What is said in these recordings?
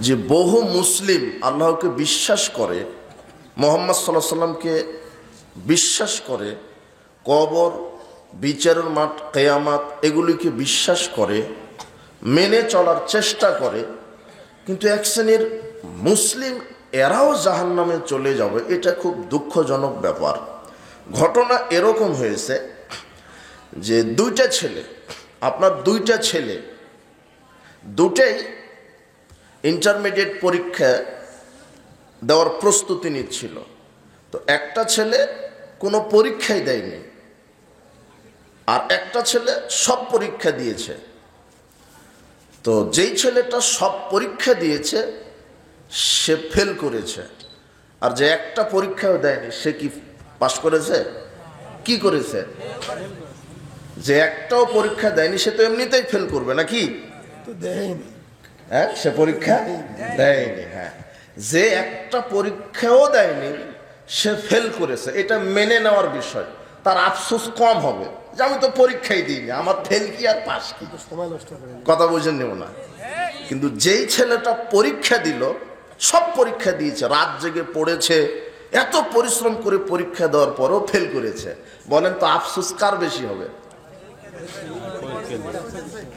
যে বহু মুসলিম আল্লাহকে বিশ্বাস করে, মুহাম্মদ সাল্লাল্লাহু আলাইহি সাল্লামকে বিশ্বাস করে, কবর, বিচারের মাঠ, কিয়ামত এগুলিকে বিশ্বাস করে, মেনে চলার চেষ্টা করে, কিন্তু এক শ্রেণীর মুসলিম এরাও জাহান্নামে চলে যাবে। এটা খুব দুঃখজনক ব্যাপার। ঘটনা এরকম হয়েছে যে দুইটা ছেলে দুটাই ইন্টারমিডিয়েট পরীক্ষা দেওয়ার প্রস্তুতি নিচ্ছিল। তো একটা ছেলে কোনো পরীক্ষাই দেয়নি, আর একটা ছেলে সব পরীক্ষা দিয়েছে। তো যেই ছেলেটা সব পরীক্ষা দিয়েছে সে ফেল করেছে, আর যে একটা পরীক্ষাও দেয়নি সে কি পাশ করেছে? কি করেছে? যে একটাও পরীক্ষা দেয়নি সে তো এমনিতেই ফেল করবে নাকি? হ্যাঁ, সে পরীক্ষা দেয়নি। হ্যাঁ, যে একটা পরীক্ষাও দেয়নি সে ফেল করেছে, এটা মেনে নেওয়ার বিষয়। তার আফসোস কম হবে যে আমি তো পরীক্ষাই দিইনি, আমার ফেল কি আর পাস কি। কথা বুঝে নেব না। কিন্তু যেই ছেলেটা পরীক্ষা দিল, সব পরীক্ষা দিয়েছে, রাত জেগে পড়েছে, এত পরিশ্রম করে পরীক্ষা দেওয়ার পরেও ফেল করেছে, বলেন তো আফসোস কার বেশি হবে?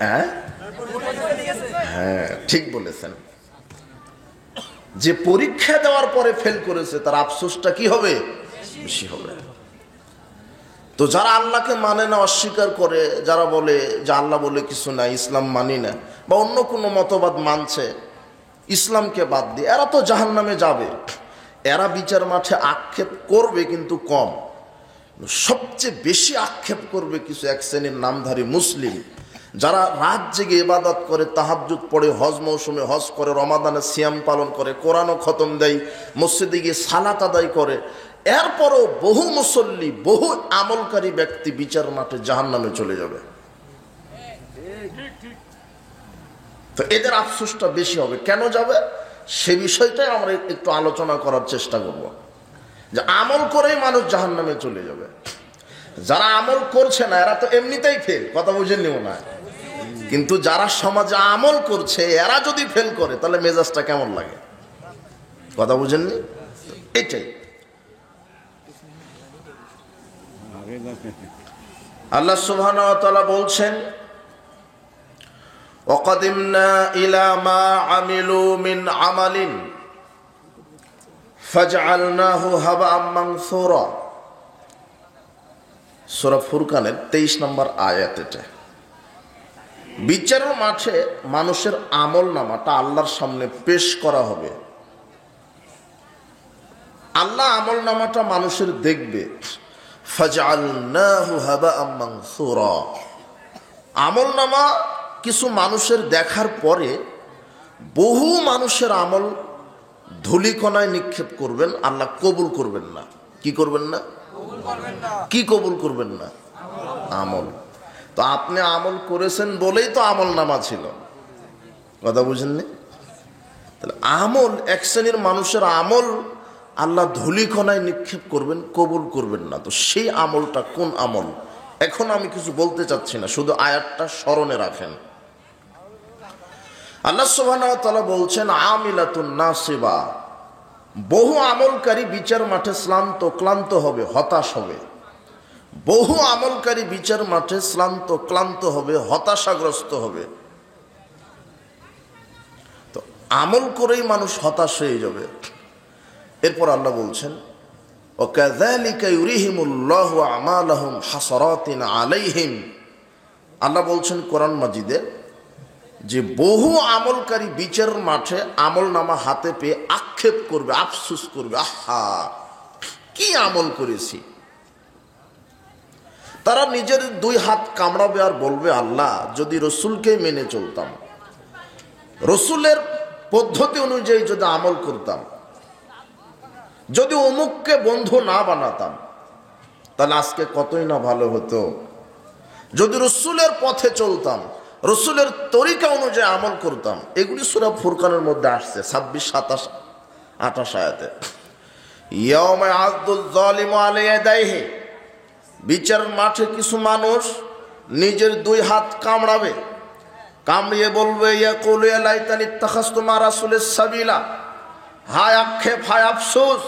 হ্যাঁ হ্যাঁ, ঠিক বলেছেন। যে পরীক্ষা দেওয়ার পরে ফেল করেছে তার আফসোসটা কি হবে? বেশি হবে। তো যারা আল্লাহকে মানে না, অস্বীকার করে, যারা বলে যে আল্লাহ বলে কিছু নাই, ইসলাম মানি না, বা অন্য কোনো মতবাদ মানছে ইসলামকে বাদ দিয়ে, এরা তো জাহান্নামে যাবে। এরা বিচার মাঠে আক্ষেপ করবে কিন্তু কম। সবচেয়ে বেশি আক্ষেপ করবে কিছু এক শ্রেণীর নামধারী মুসলিম, যারা রাত জেগে ইবাদত করে, তাহাজ্জুদ পড়ে, হজ মৌসুমে হজ করে, রমাদানে সিয়াম পালন করে, কোরআনও খতম দেয়, মসজিদে গিয়ে সালাত আদায় করে, এরপরও বহু মুসল্লি, বহু আমলকারী ব্যক্তি বিচার মাঠে জাহান্নামে চলে যাবে। তো এদের আফসোসটা বেশি হবে। কেন যাবে সে বিষয়টাই আমরা একটু আলোচনা করার চেষ্টা করব। যে আমল করেই মানুষ জাহান্নামে চলে যাবে, যারা আমল করছে না এরা তো এমনিতেই ফেল। কথা বুঝে নিও না। কিন্তু যারা সমাজে আমল করছে এরা যদি ফেল করে তাহলে মেজাজটা কেমন লাগে? কথা বুঝেননি? এটাই আল্লাহ সুবহানাহু ওয়া তাআলা বলছেন, ওয়াকাদিমনা ইলা মা আমিলু মিন আমালিন ফাজআলনাহু হাবাআম মানসুরা। সূরা ফুরকানের 23 নম্বর আয়াত। এটা বিচারের মাঠে মানুষের আমল নামাটা আল্লাহর সামনে পেশ করা হবে। আল্লাহ আমল নামাটা মানুষের দেখবে। ফাজআলনাহু হাবাআম মানসুরা। আমল নামা কিছু মানুষের দেখার পরে বহু মানুষের আমল ধূলিকণায় নিক্ষেপ করবেন, আল্লাহ কবুল করবেন না। কি করবেন না? কি কবুল করবেন না? আমল। তো আপনি আমল করেছেন বলেই তো আমল নামা ছিল। কথা বুঝেননি? তাহলে আমল, এক শ্রেণীর মানুষের আমল আল্লাহ ধূলিকণায় নিক্ষেপ করবেন, কবুল করবেন না। তো সেই আমলটা কোন আমল? এখন আমি কিছু বলতে চাচ্ছি না, শুধু আয়াতটা স্মরণে রাখেন। আল্লাহ সুবহানাহু ওয়া তাআলা বলছেন, আমিলাতুন নাসিবা। বহু আমলকারী বিচার মাঠে ক্লান্ত হবে, হতাশ হবে। বহু আমলকারী বিচার মাঠে ক্লান্ত হবে, হতাশাগ্রস্ত হবে। তো আমল করেই মানুষ হতাশ হয়ে যাবে। এরপর আল্লাহ বলছেন, ওয়াকাযালিকা ইউরিহিমুল্লাহু আমালাহুম হাসারাতিন আলাইহিম। আল্লাহ বলছেন কোরআন মাজিদে যে বহু আমলকারী বিচার মাঠে আমল নামা হাতে পেয়ে আক্ষেপ করবে, আফসোস করবে, আহা কি আমল করেছি। তারা নিজের দুই হাত কামড়াবে আর বলবে, আল্লাহ যদি রসুলকে মেনে চলতাম, রসুলের পদ্ধতি অনুযায়ী যদি আমল করতাম, যদি অমুককে বন্ধু না বানাতাম তাহলে আজকে কতই না ভালো হতো। যদি রসুলের পথে চলতাম, রসুলের তরিকা অনুযায়ী আমল করতাম। এগুলি সূরা ফুরকানের মধ্যে আসছে 26, 27, 28 আয়াতে। ইয়াউমা আযুল যালিমু আলা ইয়াদাইহি। বিচার মাঠে কিছু মানুষ নিজের দুই হাত কামড়াবে কামড়িয়ে বলবে ইয়াকুলু ইয়া লাইতানি ইত্তাখাযতু মা রাসূলিস সাবিলা, হায় আক্ষেপ, হায় আফসোস,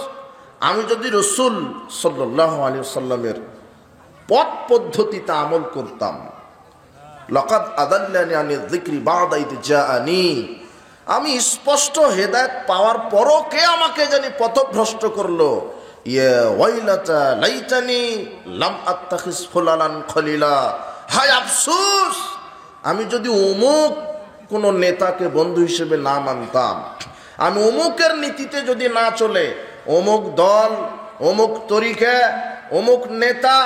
আমি যদি রাসূল সাল্লাল্লাহু আলাইহি ওয়াসাল্লামের পথ পদ্ধতিতে আমল করতাম। লাকাদ আদাল্লানি আনিয যিকরি বা'দা ইয জাআনি, আমি স্পষ্ট হেদায়েত পাওয়ার পরও কে আমাকে জানি পথভ্রষ্ট করলো। ইয়া ওয়াইলাতা লাইতানি লাম আত্তাখিজ ফুলানান খলিলা, হায় আফসোস, আমি যদি অমুক কোন নেতাকে বন্ধু হিসেবে না মানতাম, আমি অমুকের নীতিতে যদি না চলে, অমুক দল, অমুক তরিকা, অমুক নেতা,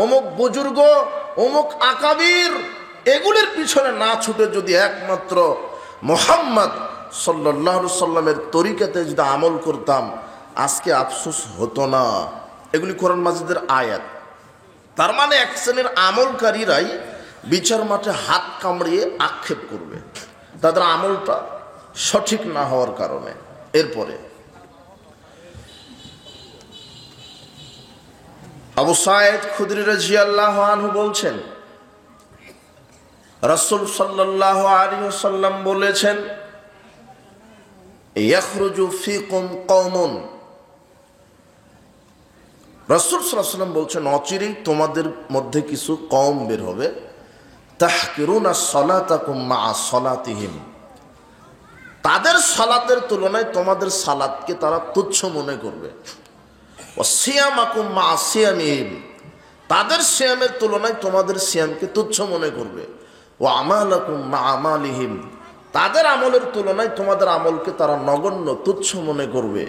অমুক বুজুর্গ, অমুক আকাবির, এগুলির পিছনে না ছুটে যদি একমাত্র মুহাম্মদ সাল্লাল্লাহু আলাইহি সাল্লামের তরিকাতে যদি আমল করতাম, আজকে আফসোস হতো না। এগুলি কোরআন মাজিদের আয়াত। তার মানে এক শ্রেণীর আমলকারীরাই বিচার মাঠে হাত কামড়িয়ে আক্ষেপ করবে তাদের আমলটা সঠিক না হওয়ার কারণে। এরপরে আবু সাঈদ খুদরি রাদিয়াল্লাহু আনহু বলছেন, রাসূল সাল্লাল্লাহু আলাইহি ওয়াসাল্লাম বলেছেন, ইয়াখরুজু ফীকুম কওমুন, রাসূল সাল্লাল্লাহু আলাইহি ওয়াসাল্লাম বলছেন, অচিরেই তোমাদের মধ্যে কিছু কওম বের হবে, তাহকিরুনা সালাতাকুম মা সালাতিহিম, তাদের সালাতের তুলনায় তোমাদের সালাতকে তারা তুচ্ছ মনে করবে। ওয়া সিয়ামাকুম মা সিয়ামিহিম, তাদের সিয়ামের তুলনায় তোমাদের সিয়ামকে তুচ্ছ মনে করবে। ওয়া আমালাকুম মা আমালিহিম, তাদের আমলের তুলনায় তোমাদের আমলকে তারা নগণ্য তুচ্ছ মনে করবে।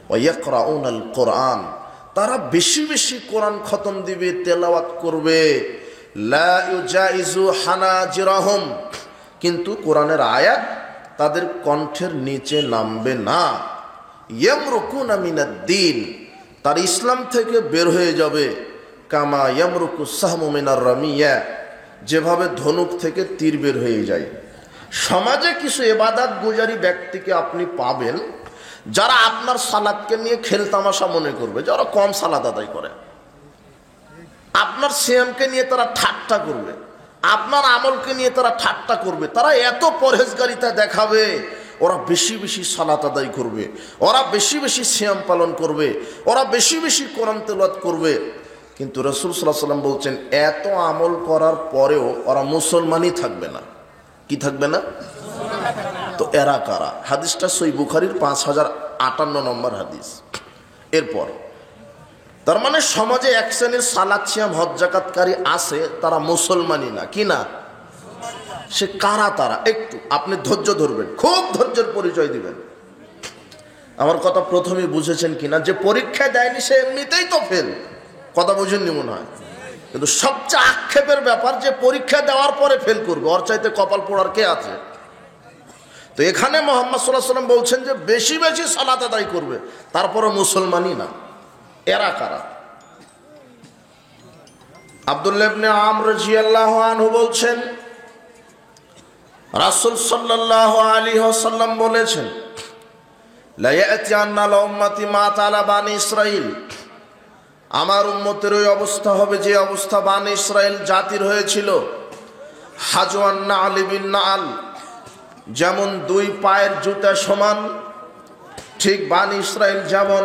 ওয়া ইয়াকরাউনাল কোরআন, তারা বেশি বেশি কোরআন খতম দিবে, তেলাওয়াত করবে। লা ইউজাইজু হানাজিরাহুম, কিন্তু কোরআনের আয়াত তাদের কণ্ঠের নিচে নামবে না। ইয়ামরুকুনা মিনাদ-দ্বীন, তার ইসলাম থেকে বের হয়ে যাবে। কামা ইয়ামরুকু সাহমু মিনার রামিয়া, যেভাবে ধনুক থেকে তীর বের হয়ে যায়। সমাজে কিছু ইবাদত গুজারি ব্যক্তিকে আপনি পাবেন যারা আপনার সালাতকে নিয়ে খেলতামাশা মনে করবে, যারা কম সালাত আদায় করে। আপনার সিয়ামকে নিয়ে তারা ঠাট্টা করবে, আপনার আমলকে নিয়ে তারা ঠাট্টা করবে। তারা এত পরহেজগারিতা দেখাবে, ওরা বেশি বেশি সালাত আদায় করবে, ওরা বেশি বেশি সিয়াম পালন করবে, ওরা বেশি বেশি কোরআন তেলাওয়াত করবে। কিন্তু রাসূল সাল্লাল্লাহু আলাইহি ওয়াসাল্লাম বলছেন, এত আমল করার পরেও ওরা মুসলমানই থাকবে না। কি থাকবে না? তো এরা কারা? হাদিসটা সহিহ বুখারীর 5058 নম্বর হাদিস। এরপর তার মানে সমাজে এক শ্রেণীর সালাত সিয়াম হজ যাকাতকারী আছে, তারা মুসলমানই না। কি না? সে কারা তারা? একটু আপনি ধৈর্য ধরবেন, খুব ধৈর্যের পরিচয় দিবেন। আমার কথা প্রথমেই বুঝেছেন কিনা? যে পরীক্ষা দেয়নি সে এমনিতেই তো ফেল। কথা বুঝেননি মনে হয়। কিন্তু সবচেয়ে আক্ষেপের ব্যাপার যে পরীক্ষা দেওয়ার পরে ফেল করবে, ওর চাইতে কপাল পোড়ার কে আছে? তো এখানে মুহাম্মদ সাল্লাল্লাহু আলাইহি ওয়াসাল্লাম বলছেন যে বেশি বেশি সালাত আদায় করবে, তারপরে মুসলমানই না। এরা কারা? আব্দুল্লাহ ইবনে আমর রাদিয়াল্লাহু আনহু বলছেন, রাসূল সাল্লাল্লাহু আলাইহি ওয়াসাল্লাম বলেছেন, লা ইয়াতিয়ান্না লা উম্মতি মা তাআলা বানি ইসরাঈল, আমার উম্মতের ওই অবস্থা হবে যে অবস্থা বানি ইসরাঈল জাতির হয়েছিল। হাজওয়ান না'ল বিন না'ল, যেমন দুই পায়ের জুতা সমান, ঠিক বানি ইসরাঈল যেমন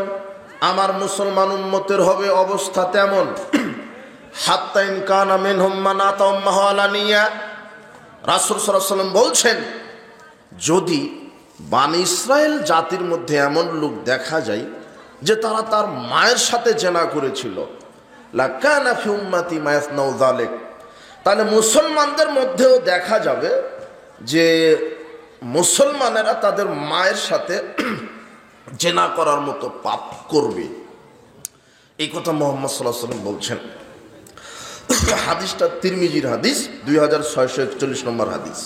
আমার মুসলমান উম্মতের হবে অবস্থা তেমন। হাত্তা ইন কানা মিনহুম মান আতা উম্মাহু আলানিয়া, রাসূল সাল্লাল্লাহু আলাইহি ওয়াসাল্লাম বলছেন, যদি বানি ইসরাঈল জাতির মধ্যে এমন লোক দেখা যায় যে তারা তার মায়ের সাথে জেনা করেছিল, লাকানা ফি উম্মতি মা ইয়াসনাউ যালিক, তাহলে মুসলমানদের মধ্যেও দেখা যাবে যে মুসলমানেরা তাদের মায়ের সাথে জেনা করার মতো পাপ করবে। এই কথা মুহাম্মদ সাল্লাল্লাহু আলাইহি ওয়াসাল্লাম বলছেন। হাদিসটা তিরমিজির হাদিস, 2641 নম্বর হাদিস।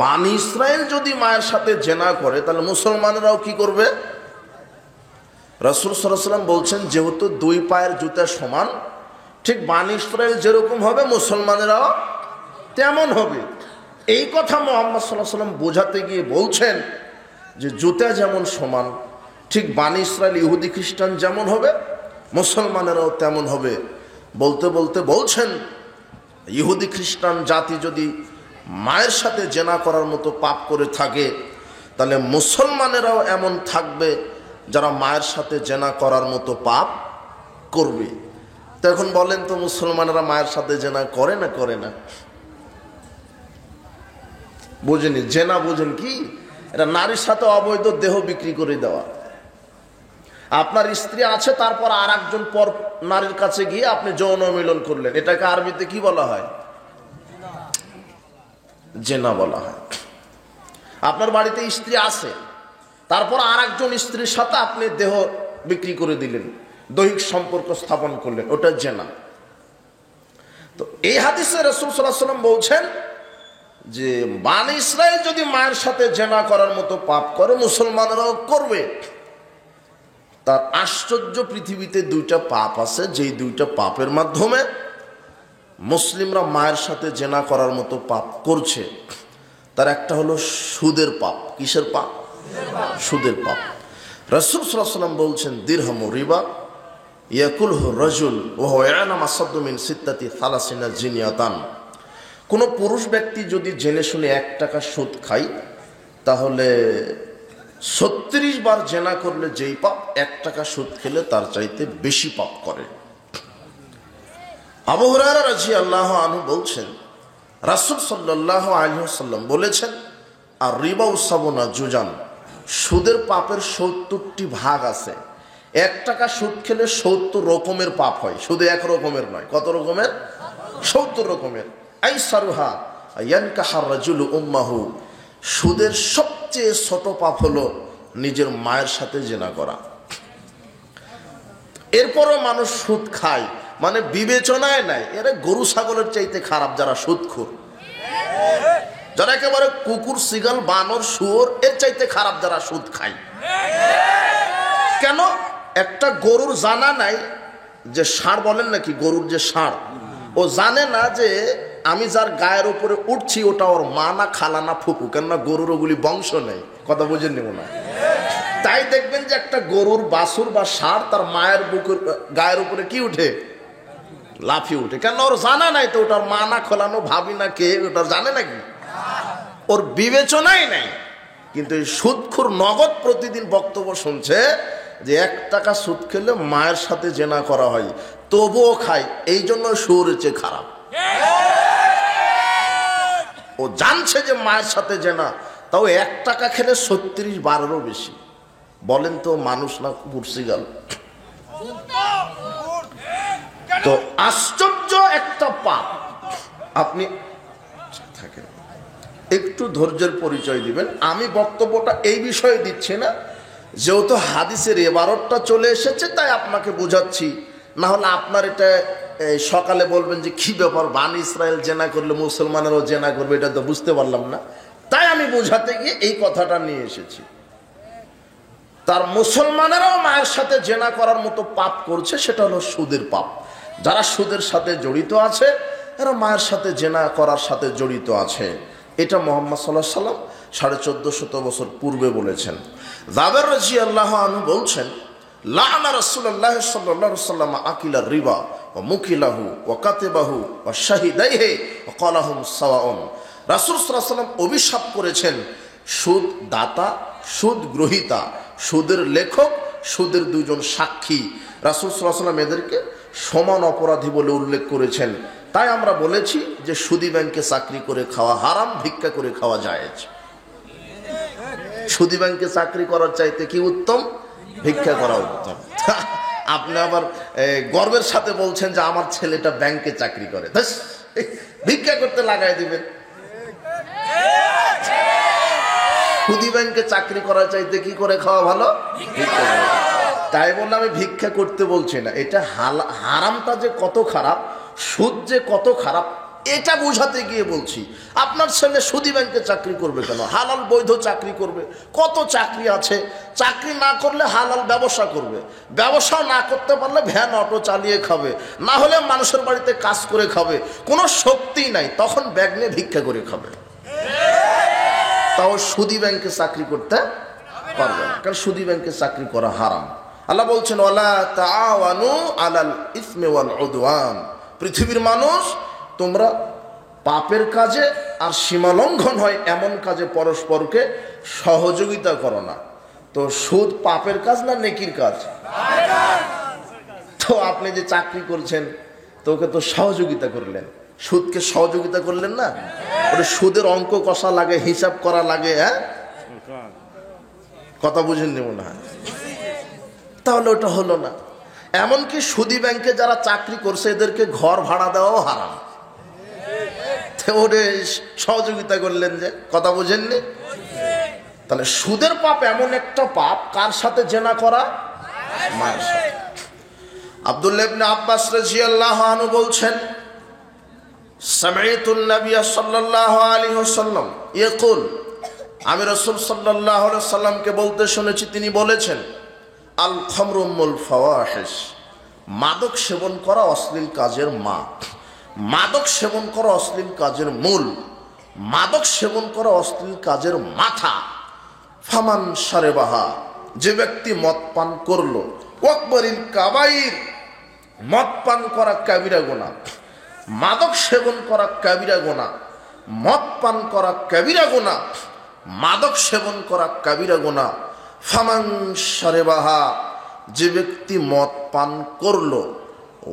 বানি ইসরাঈল যদি মায়ের সাথে জেনা করে, তাহলে মুসলমানেরাও কি করবে? রাসূল সাল্লাল্লাহু আলাইহি ওয়াসাল্লাম বলছেন, যেহেতু দুই পায়ের জুতা সমান, ঠিক বানি ইসরাঈল যেরকম হবে মুসলমানেরাও তেমন হবে। এই কথা মুহাম্মদ সাল্লাল্লাহু আলাইহি ওয়াসাল্লাম বোঝাতে গিয়ে বলছেন যে জুতা যেমন সমান, ঠিক বানি ইসরাঈল ইহুদি খ্রিস্টান যেমন হবে মুসলমানেরাও তেমন হবে। বলতে বলতে বলছেন, ইহুদি খ্রিস্টান জাতি যদি মায়ের সাথে জেনা করার মতো পাপ করে থাকে, তাহলে মুসলমানেরাও এমন থাকবে যারা মায়ের সাথে জেনা করার মতো পাপ করবে। তো এখন বলেন তো, মুসলমানেরা মায়ের সাথে জেনা করে না করে না? বোঝেনি? জেনা বোঝেন কি? এটা নারীর সাথে অবৈধ দেহ বিক্রি করে দেওয়া। আপনার স্ত্রী আছে, তারপর আর একজন পর নারীর কাছে গিয়ে আপনি যৌন মিলন করলেন, এটাকে আরবিতে কি বলা হয়? জেনা বলা হয়। আপনার বাড়িতে স্ত্রী আছে, তারপর আর একজন স্ত্রীর সাথে আপনি দেহ বিক্রি করে দিলেন, দৈহিক সম্পর্ক স্থাপন করলেন, ওটা জেনা। তো এই হাদিসে রাসূল সাল্লাল্লাহু আলাইহি ওয়াসাল্লাম বলছেন যে বনী ইসরাইল যদি মায়ের সাথে জেনা করার মতো পাপ করে, মুসলমানরাও করবে। তার আশ্চর্য, পৃথিবীতে দুইটা পাপ আছে, যেই দুইটা পাপের মাধ্যমে মুসলিমরা মায়ের সাথে জেনা করার মতো পাপ করছে। তার একটা হলো সুদের পাপ। কিসের পাপ? সুদের পাপ। রাসূল সাল্লাল্লাহু আলাইহি ওয়াসাল্লাম বলছেন, দিরহামু রিবা ইয়াকুলহু রাজুল ওয়া হুয়া ইয়ালামু আসাদ্দু মিন সিত্তাতি সালাসিনা জিনিয়াতান। কোনো পুরুষ ব্যক্তি যদি জেনে শুনে 1 টাকা সুদ খায়, তাহলে 36 বার জেনা করলে যেই পাপ, 1 টাকা সুদ খেলে তার চাইতে বেশি পাপ করে। আবু হুরায়রা রাদিয়াল্লাহু আনহু বলছেন, রাসূল সাল্লাল্লাহু আলাইহি ওয়াসাল্লাম বলেছেন, আর রিবা উসাবুনা জুজান, সুদের পাপের 70টি ভাগ আছে। 1 টাকা সুদ খেলে 70 রকমের পাপ হয়। শুধু এক রকমের নয়, কত রকমের? 70 রকমের। আইসারুহা ইয়ানকাহার রাজুলু উম্মাহু, সুদের সবচেয়ে ছোট পাপ হলো নিজের মায়ের সাথে জেনা করা। এরপরও মানুষ সুদ খায়, মানে বিবেচনায় নাই, এরা গরু ছাগলের চাইতে খারাপ যারা সুদখোর। যারা একেবারে কুকুর, শিগাল, বানর, শুয়োর, এর চাইতে খারাপ যারা সুদ খায়। কেন? একটা গরুর জানা নাই যে ষাঁড় বলেন নাকি, গরুর যে ষাঁড়, ও জানে না যে আমি যার গায়ের উপরে উঠছি ওটা ওর মা না খালা না ফুপু, কেননা গরুর ওগুলি বংশ নেই। কথা বুঝেন নেব না? তাই দেখবেন যে একটা গরুর বাছুর বা ষাঁড় তার মায়ের বুকের গায়ের উপরে কি উঠে? লাফিয়ে উঠে। কেন? ওর জানা নাই তো ওটার মা না খোলানো, ভাবি না কে, ওটা জানে নাকি? ওর বিবেচনাই নাই। কিন্তু এই সুদখোর নগদ প্রতিদিন বক্তব্য শুনছে যে 1 টাকা সুদ খেলে মায়ের সাথে জেনা করা হয়, তবুও খায়, এই জন্য শুয়োরের চেয়ে খারাপ। ও জানছে যে মায়ের সাথে জেনা, তাও 1 টাকা খেলে 36 বারেরও বেশি। বলেন তো, মানুষ না পুরসিগাল? তো আশ্চর্য একটা পাপ। আপনি থাকেন, একটু ধৈর্যের পরিচয় দিবেন। আমি বক্তব্যটা এই বিষয়ে দিচ্ছি না, যেহেতু হাদিসের এবারটা চলে এসেছে তাই আপনাকে বোঝাচ্ছি। না হলে আপনার এটা সকালে বলবেন যে কি ব্যাপার, বনী ইসরাইল জেনা করলে মুসলমানেরও জেনা করবে, এটা তো বুঝতে পারলাম না। তাই আমি বোঝাতে গিয়ে এই কথাটা নিয়ে এসেছি। তার মুসলমানেরাও মায়ের সাথে জেনা করার মতো পাপ করছে, সেটা হলো সুদের পাপ। যারা সুদের সাথে জড়িত আছে, এরা মায়ের সাথে জেনা করার সাথে জড়িত আছে। এটা মুহাম্মদ সাল্লাল্লাহু আলাইহি ওয়াসাল্লাম 1450 বছর পূর্বে বলেছেন। জাবের রাদিয়াল্লাহু আনহু বলছেন, লাআনা রাসূলুল্লাহ সাল্লাল্লাহু আলাইহি ওয়াসাল্লাম আকিলার রিবা ওয়া মুকিলাহু ওয়া কাতিবাহু ওয়া শাহিদাইহি ওয়া ক্বালাহুম সাওয়াউন। রাসূল সাল্লাল্লাহু আলাইহি ওয়াসাল্লাম অভিশাপ করেছেন সুদ দাতা, সুদ গ্রহীতা, সুদের লেখক, সুদের 2 জন সাক্ষী। রাসূল সাল্লাল্লাহু আলাইহি ওয়াসাল্লাম এদেরকে সমান অপরাধী বলে উল্লেখ করেছেন। তাই আমরা বলেছি যে সুদী ব্যাংকে চাকরি করে খাওয়া হারাম, ভিক্ষা করে খাওয়া জায়েজ। সুদী ব্যাংকে চাকরি করার চাইতে কি উত্তম? ভিক্ষা করা উত্তম। আপনি আবার গর্বের সাথে বলছেন যে আমার ছেলেটা ব্যাংকে চাকরি করে, ভিক্ষা করতে লাগাই দিবেন। সুদী ব্যাংকে চাকরি করার চাইতে কি করে খাওয়া ভালো? ভিক্ষা করে। তাই বললাম, আমি ভিক্ষা করতে বলছি না। এটা হারামটা যে কত খারাপ, সুদ যে কত খারাপ, এটা বোঝাতে গিয়ে বলছি। আপনার ছেলে সুদী ব্যাংকে চাকরি করবে কেন? হালাল বৈধ চাকরি করবে। কত চাকরি আছে, চাকরি না করলে হালাল ব্যবসা করবে, ব্যবসা না করতে পারলে ভ্যান অটো চালিয়ে খাবে, না হলে মানুষের বাড়িতে কাজ করে খাবে। কোনো শক্তি নাই, তখন ব্যাগ নিয়ে ভিক্ষা করে খাবে। তাও সুদী ব্যাংকে চাকরি করতে পারবে না, কারণ সুদী ব্যাংকে চাকরি করা হারাম। আল্লাহ বলছেন, ওয়ালা তাআওয়ানু আলাল ইসমি ওয়াল উদওয়ান। পৃথিবীর মানুষ, তোমরা পাপের কাজে আর সীমালঙ্ঘন হয় এমন কাজে পরস্পরকে সহযোগিতা করো না। তো সুদ পাপের কাজ না নেকির কাজ? তো আপনি যে চাকরি করছেন তো ওকে তো সহযোগিতা করলেন, সুদকে সহযোগিতা করলেন না? ওটা সুদের অঙ্ক কষা লাগে, হিসাব করা লাগে। হ্যাঁ, কথা বুঝেননি মনে হয়? তাহলে ওটা হলো না। এমনকি সুদী ব্যাংকে যারা চাকরি করছে এদেরকে ঘর ভাড়া দেওয়াও হারাম। ওরে সহযোগিতা করলেন যে, কথা বুঝেননি? তাহলে সুদের পাপ এমন একটা পাপ, কার সাথে জেনা করা? মায়ের সাথে। আব্দুল্লাহ ইবনে আব্বাস রাদিয়াল্লাহু আনহু বলছেন, সামি'তুন নবী সাল্লাল্লাহু আলাইহি ওয়াসাল্লাম ইয়াকুল, আমি রাসূল সাল্লাল্লাহু আলাইহি ওয়াসাল্লামকে বলতে শুনেছি, তিনি বলেছেন, আল খামরু উম্মুল ফাওয়াহিশ, মাদক সেবন করা অশ্লীল কাজের মা, মাদক সেবন করা অশ্লীল কাজের মূল, মাদক সেবন করা অশ্লীল কাজের মাথা। ফামান শারেবাহা, যে ব্যক্তি মদ পান করলো, ওয়াকবারিল কাবাইর, মদ পান করা কাবিরা গুনাহ, মাদক সেবন করা কাবিরা গুনাহ, মদ পান করা কাবিরা গুনাহ, মাদক সেবন করা কাবিরা গুনাহ। ফামান শারেবাহা, যে ব্যক্তি মদ পান করলো,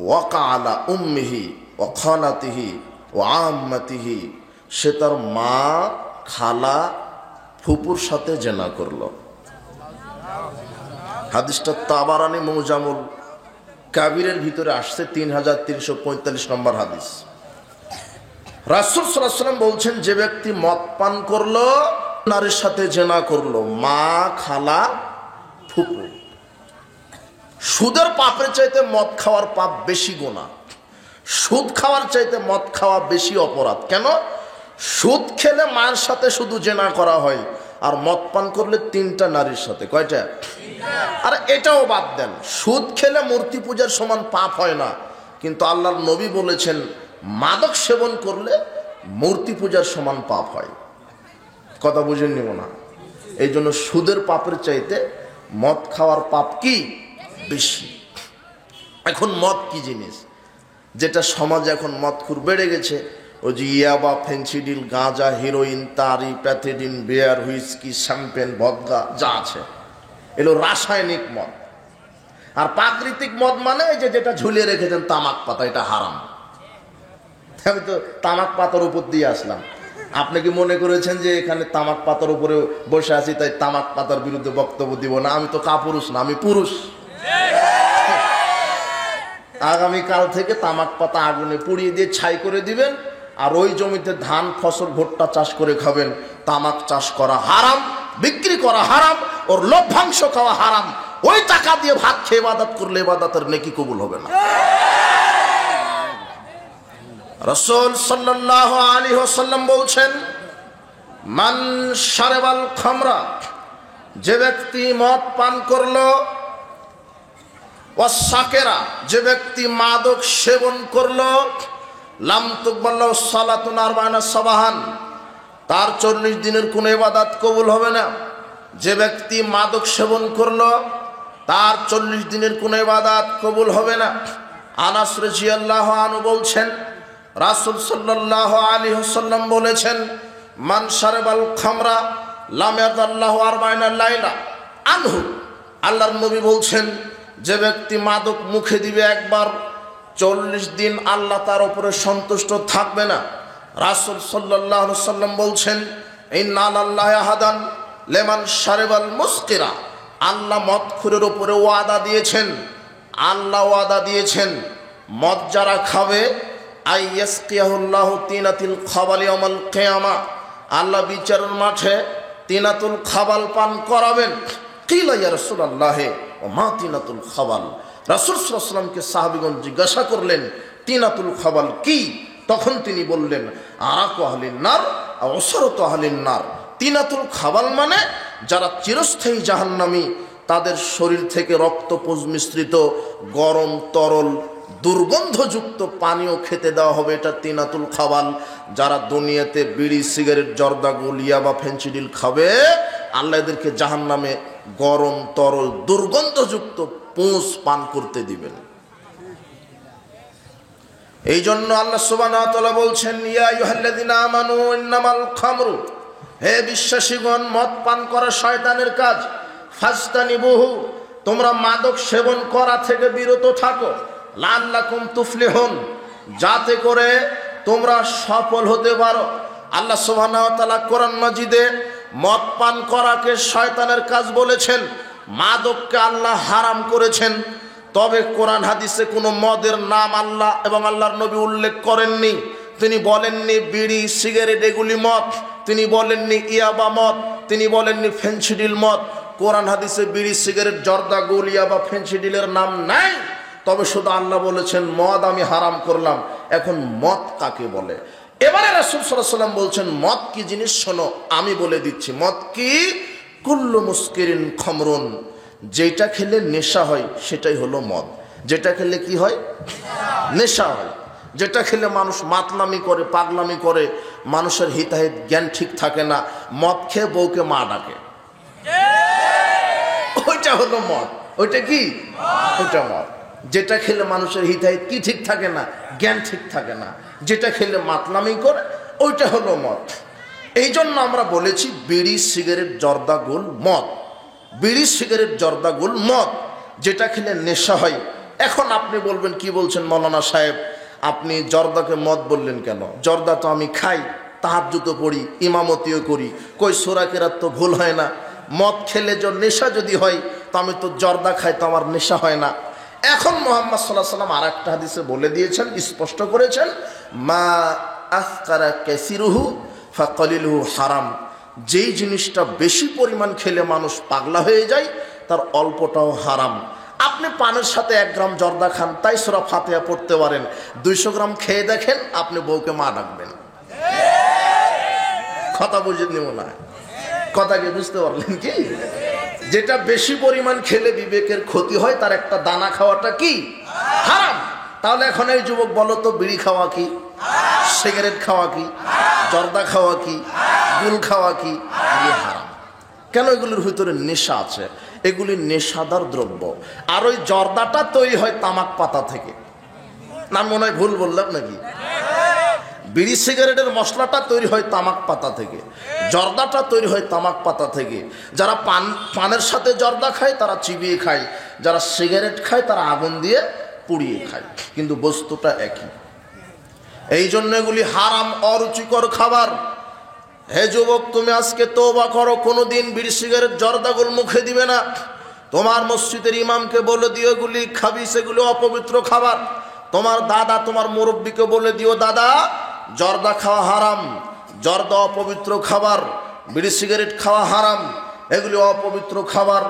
ওয়াকা আলা উম্মিহি ওয়া খালাতিহি ওয়া আম্মাতিহি, সে তার মা, খালা, ফুপুর সাথে জেনা করলো। হাদিসটা তাবারানী মুজামুল কাবিরের ভিতরে আসছে, 3345 নম্বর হাদিস। রাসূল সাল্লাল্লাহু আলাইহি ওয়াসাল্লাম বলছেন, যে ব্যক্তি মদ পান করলো, নারীর সাথে জেনা করলো, মা, খালা, ফুপু। সুদের পাপের চাইতে মদ খাওয়ার পাপ বেশি গুনাহ, সুদ খাওয়ার চাইতে মদ খাওয়া বেশি অপরাধ। কেন? সুদ খেলে মায়ের সাথে শুধু জেনা করা হয়, আর মদ পান করলে 3টা নারীর সাথে। কয়টা? আর এটাও বাদ দেন, সুদ খেলে মূর্তি পূজার সমান পাপ হয় না, কিন্তু আল্লাহর নবী বলেছেন মাদক সেবন করলে মূর্তি পূজার সমান পাপ হয়। কথা বুঝেননি মনে হয়? এই জন্য সুদের পাপের চাইতে মদ খাওয়ার পাপ কি বেশি। এখন মদ কি জিনিস, যেটা সমাজে এখন মদখুর বেড়ে গেছে, ওই যে ইয়াবা, ফেন্সিডিল, গাঁজা, হিরোইন, তারি, প্যাথেডিন, বিয়ার, হুইস্কি, শ্যাম্পেন, ভদকা যা আছে, এগুলো রাসায়নিক মদ। আর প্রাকৃতিক মদ মানে এই যে যেটা ঝুলিয়ে রেখেছেন তামাক পাতা, এটা হারাম। আমি তো তামাক পাতার উপর দিয়ে আসলাম, আপনি কি মনে করেছেন যে এখানে তামাক পাতার উপরে বসে আছি তাই তামাক পাতার বিরুদ্ধে বক্তব্য দিব না? আমি তো কাপুরুষ না, আমি পুরুষ। আগামীকাল থেকে তামাক পাতা আগুনে পুড়িয়ে দিয়ে ছাই করে দিবেন, আর ওই জমিতে ধান, ফসল, ভুট্টা চাষ করে খাবেন। তামাক চাষ করা হারাম, বিক্রি করা হারাম, ওর লভ্যাংশ খাওয়া হারাম। ওই টাকা দিয়ে ভাত খেয়ে ইবাদত করলে ইবাদতের নেকি কবুল হবে না। রাসূল সাল্লাল্লাহু আলাইহি ওয়াসাল্লাম বলছেন, মান শারাবাল খামরা, যে ব্যক্তি মদ পান করলো, ওয়াসাকেরা, যে ব্যক্তি মাদক সেবন করলো, লাম তুকবাল্লাহু সালাতুন 40 সাবাহান, তার 40 দিনের কোনো ইবাদত কবুল হবে না। যে ব্যক্তি মাদক সেবন করলো, তার 40 দিনের কোনো ইবাদত কবুল হবে না। আনাস রাদিয়াল্লাহু আনহু বলছেন, রাসূল সাল্লাল্লাহু আলাইহি ওয়াসাল্লাম বলেছেন, মান শারাবাল খামরা লাম ইয়াদাল্লাহু 40 লাইলা আনহু। আল্লাহর নবী বলছেন, যে ব্যক্তি মাদক মুখে দিবে একবার, 40 দিন আল্লাহ তার উপরে সন্তুষ্ট থাকবে না। রাসূল সাল্লাল্লাহু আলাইহি ওয়াসাল্লাম বলছেন, ইন্না আল্লাহি আহাদান লিমান শারাবাল মুসকিরা, আল্লাহ মদখুরের উপরে ওয়াদা দিয়েছেন, আল্লাহ ওয়াদা দিয়েছেন, মদ যারা খাবে, আইয়াসকিয়াহুল্লাহু তিনাতুল খাবাল ইয়াউমাল কিয়ামা, আল্লাহ বিচারের মাঠে তিনাতুল খাবাল পান করাবেন। কিলা ইয়া রাসূলুল্লাহ ও মা তিনাতুল খাবাল, রাসূল সাল্লাল্লাহু আলাইহি ওয়াসাল্লামকে সাহাবীগণ জিজ্ঞাসা করলেন, তিনাতুল খাবাল কি? তখন তিনি বললেন, আরাকু আহলিন নার আও উসরাতু আহলিন নার। তিনাতুল খাবাল মানে যারা চিরস্থায়ী জাহান্নামী, তাদের শরীর থেকে রক্তপুঞ্জ মিশ্রিত গরম তরল দুর্গন্ধযুক্ত পানীয় খেতে দেওয়া হবে, এটা তিনাতুল খাবাল। যারা দুনিয়াতে বিড়ি, সিগারেট, জর্দা, গুলিয়া বা ফেন্সিডিল খাবে, আল্লাহ এদেরকে জাহান্নামে গরম তরল দুর্গন্ধযুক্ত পুঁজ পান করতে দিবেন। এই জন্য আল্লাহ সুবহানাহু ওয়া তাআলা বলছেন, ইয়া আইয়ুহাল্লাযিনা আমানু ইন্নামাল খামরু, হে বিশ্বাসীগণ, মদ পান করা শয়তানের কাজ, ফাজতানিবুহু, তোমরা মাদক সেবন করা থেকে বিরত থাকো, লাআল্লাকুম তুফলিহুন, যাতে করে তোমরা সফল হতে পারো। আল্লাহ সুবহানাহু ওয়া তাআলা কোরআন মাজিদে মদ পান করাকে শয়তানের কাজ বলেছেন, মাদককে আল্লাহ হারাম করেছেন। তবে কোরআন হাদিসে কোনো মদের নাম আল্লাহ এবং আল্লাহর নবী উল্লেখ করেননি। তিনি বলেননি বিড়ি সিগারেট এগুলি মদ, তিনি বলেননি ইয়াবা মদ, তিনি বলেননি ফেনসিডিল মদ। কোরআন হাদিসে বিড়ি সিগারেট জর্দা গুল ইয়াবা ফেনসিডিলের নাম নাই। তবে শুধু আল্লাহ বলেছেন মদ আমি হারাম করলাম। এখন মদ কাকে বলে? এবারে রাসূল সাল্লাল্লাহু আলাইহি ওয়াসাল্লাম বলছেন মদ কি জিনিস শোনো, আমি বলে দিচ্ছি। মদ কি? কুল্লু মুসকিরিন খামরুন, যেটা খেলে নেশা হয় সেটাই হলো মদ। যেটা খেলে কি হয়? নেশা হয়। যেটা খেলে মানুষ মাতলামি করে, পাগলামি করে, মানুষের হিতাহিত জ্ঞান ঠিক থাকে না, মদ খেয়ে বউকে মা ডাকে, ওইটা হলো মদ। ওইটা কি? ওইটা মদ। যেটা খেলে মানুষের হিতাহিত কি ঠিক থাকে না, জ্ঞান ঠিক থাকে না, যেটা খেলে মাতলামি করে, ওইটা হলো মদ। এই জন্য আমরা বলেছি বিড়ি সিগারেট জর্দা গুল মদ, বিড়ি সিগারেট জর্দা গুল মদ, যেটা খেলে নেশা হয়। এখন আপনি বলবেন কি বলছেন মৌলানা সাহেব, আপনি জর্দাকে মদ বললেন কেন? জর্দা তো আমি খাই, তাহাজ্জুদও পড়ি, ইমামতিও করি, কই সূরা কেরাত তো ভুল হয় না। মদ খেলে যে নেশা যদি হয় তো আমি তো জর্দা খাই, তো আমার নেশা হয় না। এখন মুহাম্মদ সাল্লাল্লাহু আলাইহি ওয়াসাল্লাম আরেকটা হাদিসে বলে দিয়েছেন, স্পষ্ট করেছেন, মা আসকারা কাসিরুহু ফাকালিলুহু হারাম, যেই জিনিসটা বেশি পরিমাণ খেলে মানুষ পাগলা হয়ে যায় তার অল্পটাও হারাম। আপনি পানের সাথে 1 গ্রাম জর্দা খান, তাই সূরা ফাতিহা পড়তে পারেন। 200 গ্রাম খেয়ে দেখেন, আপনি বউকে মা ডাকবেন। কথা বুঝেন নি মনে হয়? কথা কি বুঝতে পারলেন কি? যেটা বেশি পরিমাণ খেলে বিবেকের ক্ষতি হয় তার একটা দানা খাওয়াটা কি? হারাম। তাহলে এখন এই যুবক বলো তো, বিড়ি খাওয়া কি? সিগারেট খাওয়া কি? জর্দা খাওয়া কি? গুল খাওয়া কি? হারাম। কেন? এগুলির ভিতরে নেশা আছে, এগুলি নেশাদার দ্রব্য। আর ওই জর্দাটা তৈরি হয় তামাক পাতা থেকে। না মনে হয় ভুল বললাম নাকি? বিড়ি সিগারেটের মশলাটা তৈরি হয় তামাক পাতা থেকে, জর্দাটা তৈরি হয় তামাক পাতা থেকে। যারা পানের সাথে জর্দা খায় তারা চিবিয়ে খায়, যারা সিগারেট খায় তারা আগুন দিয়ে পুড়িয়ে খায়, কিন্তু বস্তুটা একই। এই জন্য এগুলি হারাম, অরুচিকর খাবার। হে যুবক, তুমি আজকে তওবা করো, কোনোদিন বিড়ি সিগারেট জর্দাগুলো মুখে দিবে না। তোমার মসজিদের ইমামকে বলে দিও এগুলি খাবিস, এগুলো অপবিত্র খাবার। তোমার দাদা, তোমার মুরব্বীকে বলে দিও দাদা জর্দা খাওয়া হারাম, জর্দা অপবিত্র খাবার, বিড়ি সিগারেট খাওয়া হারাম, এগুলি অপবিত্র খাবার।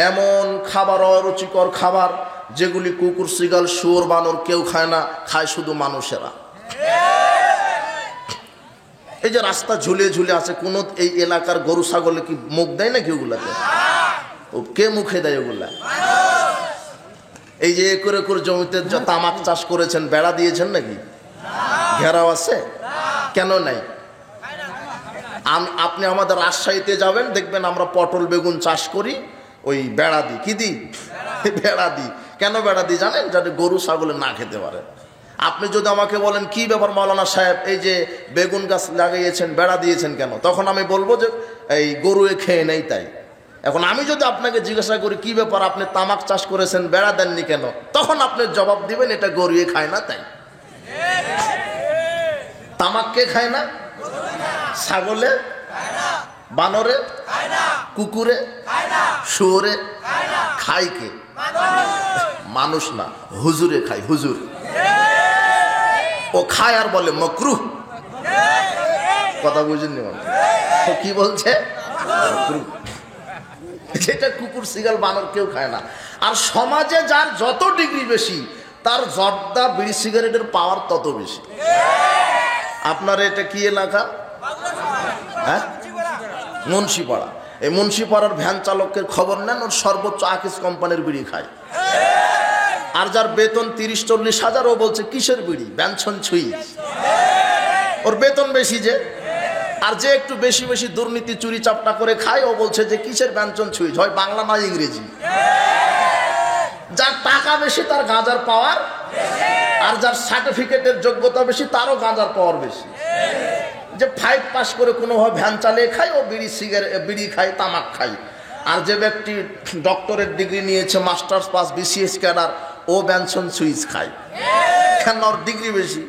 এমন খাবার, অরুচিকর খাবার, যেগুলি কুকুর, শিগাল, শুয়োর, বানর কেউ খায় না, খায় শুধু মানুষেরা। এই যে রাস্তা ঝুলে ঝুলে আছে, কোন এই এলাকার গরু ছাগলে কি মুখ দেয় নাকি ওগুলাতে? কে মুখে দেয় ওগুলা? এই যে একর একর জমিতে তামাক চাষ করেছেন, বেড়া দিয়েছেন নাকি? ঘেরাও আছে? কেন নাই? আপনি আমাদের রাজশাহীতে যাবেন, দেখবেন আমরা পটল বেগুন চাষ করি, ওই বেড়া দিই। কি দিই? বেড়া দিই। কেন বেড়া দিই জানেন? যাতে গরু ছাগলে না খেতে পারে। আপনি যদি আমাকে বলেন কি ব্যাপার মৌলানা সাহেব, এই যে বেগুন গাছ লাগিয়েছেন, বেড়া দিয়েছেন কেন? তখন আমি বলবো যে এই গরুয়ে খেয়ে নেই তাই। এখন আমি যদি আপনাকে জিজ্ঞাসা করি কি ব্যাপার, আপনি তামাক চাষ করেছেন, বেড়া দেননি কেন? তখন আপনি জবাব দিবেন এটা গরুয়ে খায় না তাই। তামাক কে খায় না? ছাগলে, বানরে, কুকুরে, শুয়োরে খায় কে? মানুষ না, হুজুরে খায়। হুজুর ও খায় আর বলে মাকরুহ। কথা বুঝেননি? কি বলছে? মাকরুহ। যেটা কুকুর, শিগাল, বানর কেউ খায় না। আর সমাজে যার যত ডিগ্রি বেশি, তার জর্দা বিড়ি সিগারেটের পাওয়ার তত বেশি। আপনার এটা কি এলাকা? হ্যাঁ, মুন্সিপাড়া। এই মুন্সিপাড়ার ভ্যান চালকের খবর নেন, ওর সর্বোচ্চ আকিস কোম্পানির বিড়ি খায়। আর যার বেতন 30-40 হাজার, ও বলছে কিসের বিড়ি? ব্যঞ্জন ছুঁই। ওর বেতন বেশি যে। আর যে একটু বেশি বেশি দুর্নীতি, চুরি চাপটা করে খায়, ও বলছে যে কিসের ব্যঞ্জন ছুঁই, হয় বাংলা না ইংরেজি। যার টাকা বেশি তার গাঁজার পাওয়ার। আর যার সার্টিফিকেটের যোগ্যতা বেশি তারও গাঁজার পাওয়ার বেশি। যে 5 পাস করে কোনোভাবে ভ্যান চালিয়ে খায় ও বিড়ি খায়, তামাক খায়। আর যে ব্যক্তি ডক্টরেট ডিগ্রি নিয়েছে, মাস্টার্স পাস, বিসিএস ক্যাডার, ও ব্যানসন সুইচ খায়। কেন? ওর ডিগ্রি বেশি।